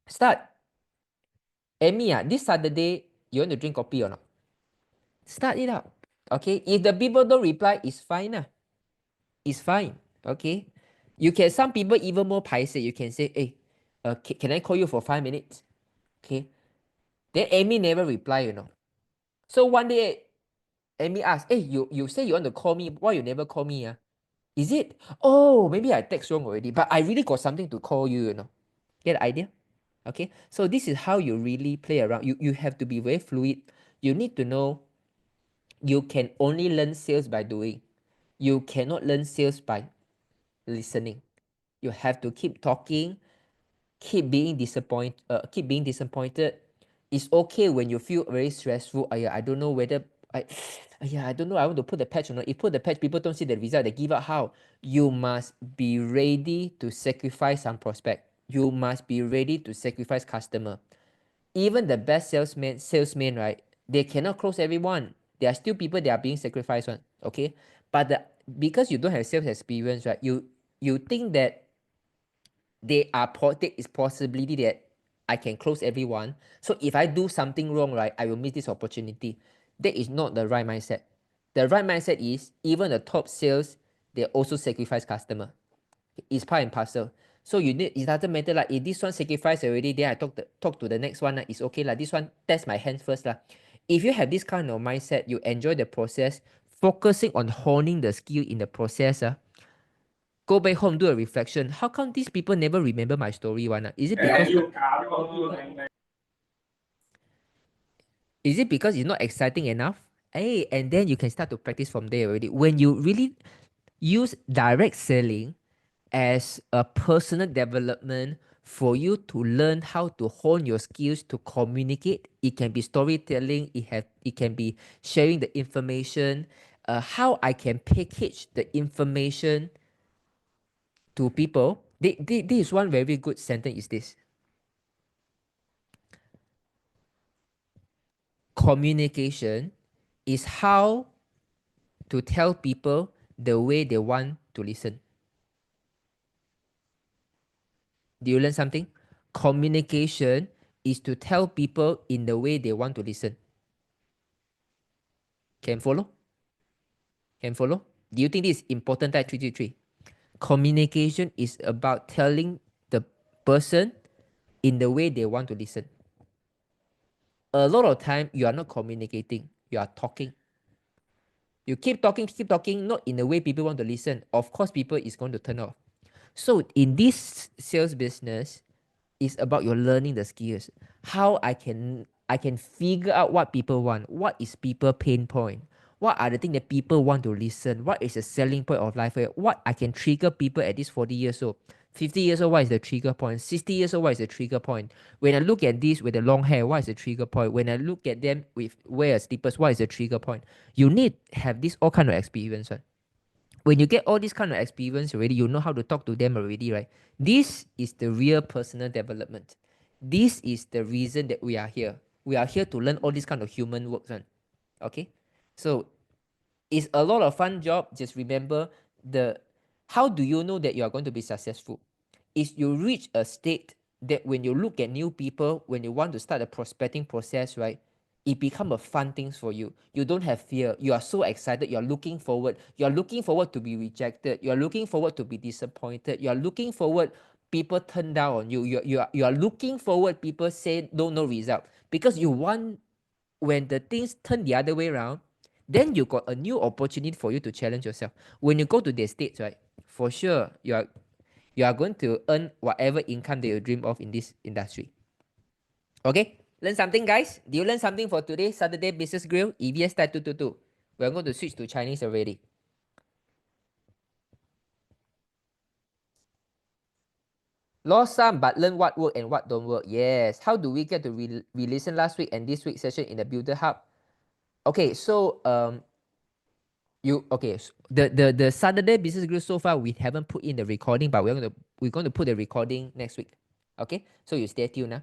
Start. Amy, this Saturday, you want to drink coffee or not? Start it out. Okay. If the people don't reply, it's fine. It's fine. Okay. You can, some people even more paise. You can say, hey, can I call you for 5 minutes? Okay. Then Amy never reply, So one day, Amy asked, hey, you say you want to call me. Why you never call me? Is it? Oh, maybe I text wrong already. But I really got something to call you, Get the idea? Okay, so this is how you really play around. You have to be very fluid. You need to know you can only learn sales by doing. You cannot learn sales by listening. You have to keep talking, keep being disappointed. It's okay when you feel very stressful. I don't know whether I don't know. I want to put the patch or not. If put the patch, people don't see the result. They give up. How? You must be ready to sacrifice some prospect. You must be ready to sacrifice customer. Even the best salesmen, right? They cannot close everyone. There are still people that are being sacrificed on. Okay, but because you don't have sales experience, right? You think that there is possibility that I can close everyone. So if I do something wrong, right, I will miss this opportunity. That is not the right mindset. The right mindset is even the top sales, they also sacrifice customer. It's part and parcel. So it doesn't matter like if this one sacrifice already, then I talk to the next one. It's okay. Like this one, test my hands first. If you have this kind of mindset, you enjoy the process, focusing on honing the skill in the process. Go back home, do a reflection. How come these people never remember my story one? Is it because it's not exciting enough? Hey, and then you can start to practice from there already. When you really use direct selling as a personal development for you to learn how to hone your skills to communicate. It can be storytelling, it can be sharing the information, how I can package the information to people. This is one very good sentence is this. Communication is how to tell people the way they want to listen. Do you learn something? Communication is to tell people in the way they want to listen. Can follow? Can follow? Do you think this is important? Type 333. Communication is about telling the person in the way they want to listen. A lot of time you are not communicating, you are talking. You keep talking, not in the way people want to listen. Of course, people is going to turn off. So in this sales business, it's about your learning the skills. How I can figure out what people want. What is people pain point? What are the things that people want to listen? What is the selling point of life? What I can trigger people at this 40 years old? 50 years old, what is the trigger point? 60 years old, what is the trigger point? When I look at this with the long hair, what is the trigger point? When I look at them with wear slippers, what is the trigger point? You need have this all kind of experience. Right? When you get all this kind of experience already, you know how to talk to them already, right? This is the real personal development. This is the reason that we are here. We are here to learn all this kind of human works. Okay? So it's a lot of fun job. Just remember, how do you know that you are going to be successful? Is you reach a state that when you look at new people, when you want to start a prospecting process, right? It become a fun thing for you. You don't have fear. You are so excited. You're looking forward. You're looking forward to be rejected. You're looking forward to be disappointed. You're looking forward people turn down on you. You are looking forward people say no result. Because you want, when the things turn the other way around, then you got a new opportunity for you to challenge yourself. When you go to the States, right? For sure, you are going to earn whatever income that you dream of in this industry. Okay? Learn something, guys? Do you learn something for today? Saturday Business Grill, EBS Type 222. We're going to switch to Chinese already. Lost some, but learn what work and what don't work. Yes. How do we get to re-listen last week and this week's session in the Builder Hub? Okay, so the Saturday Business Grill so far we haven't put in the recording, but we're going to put the recording next week. Okay, so you stay tuned now.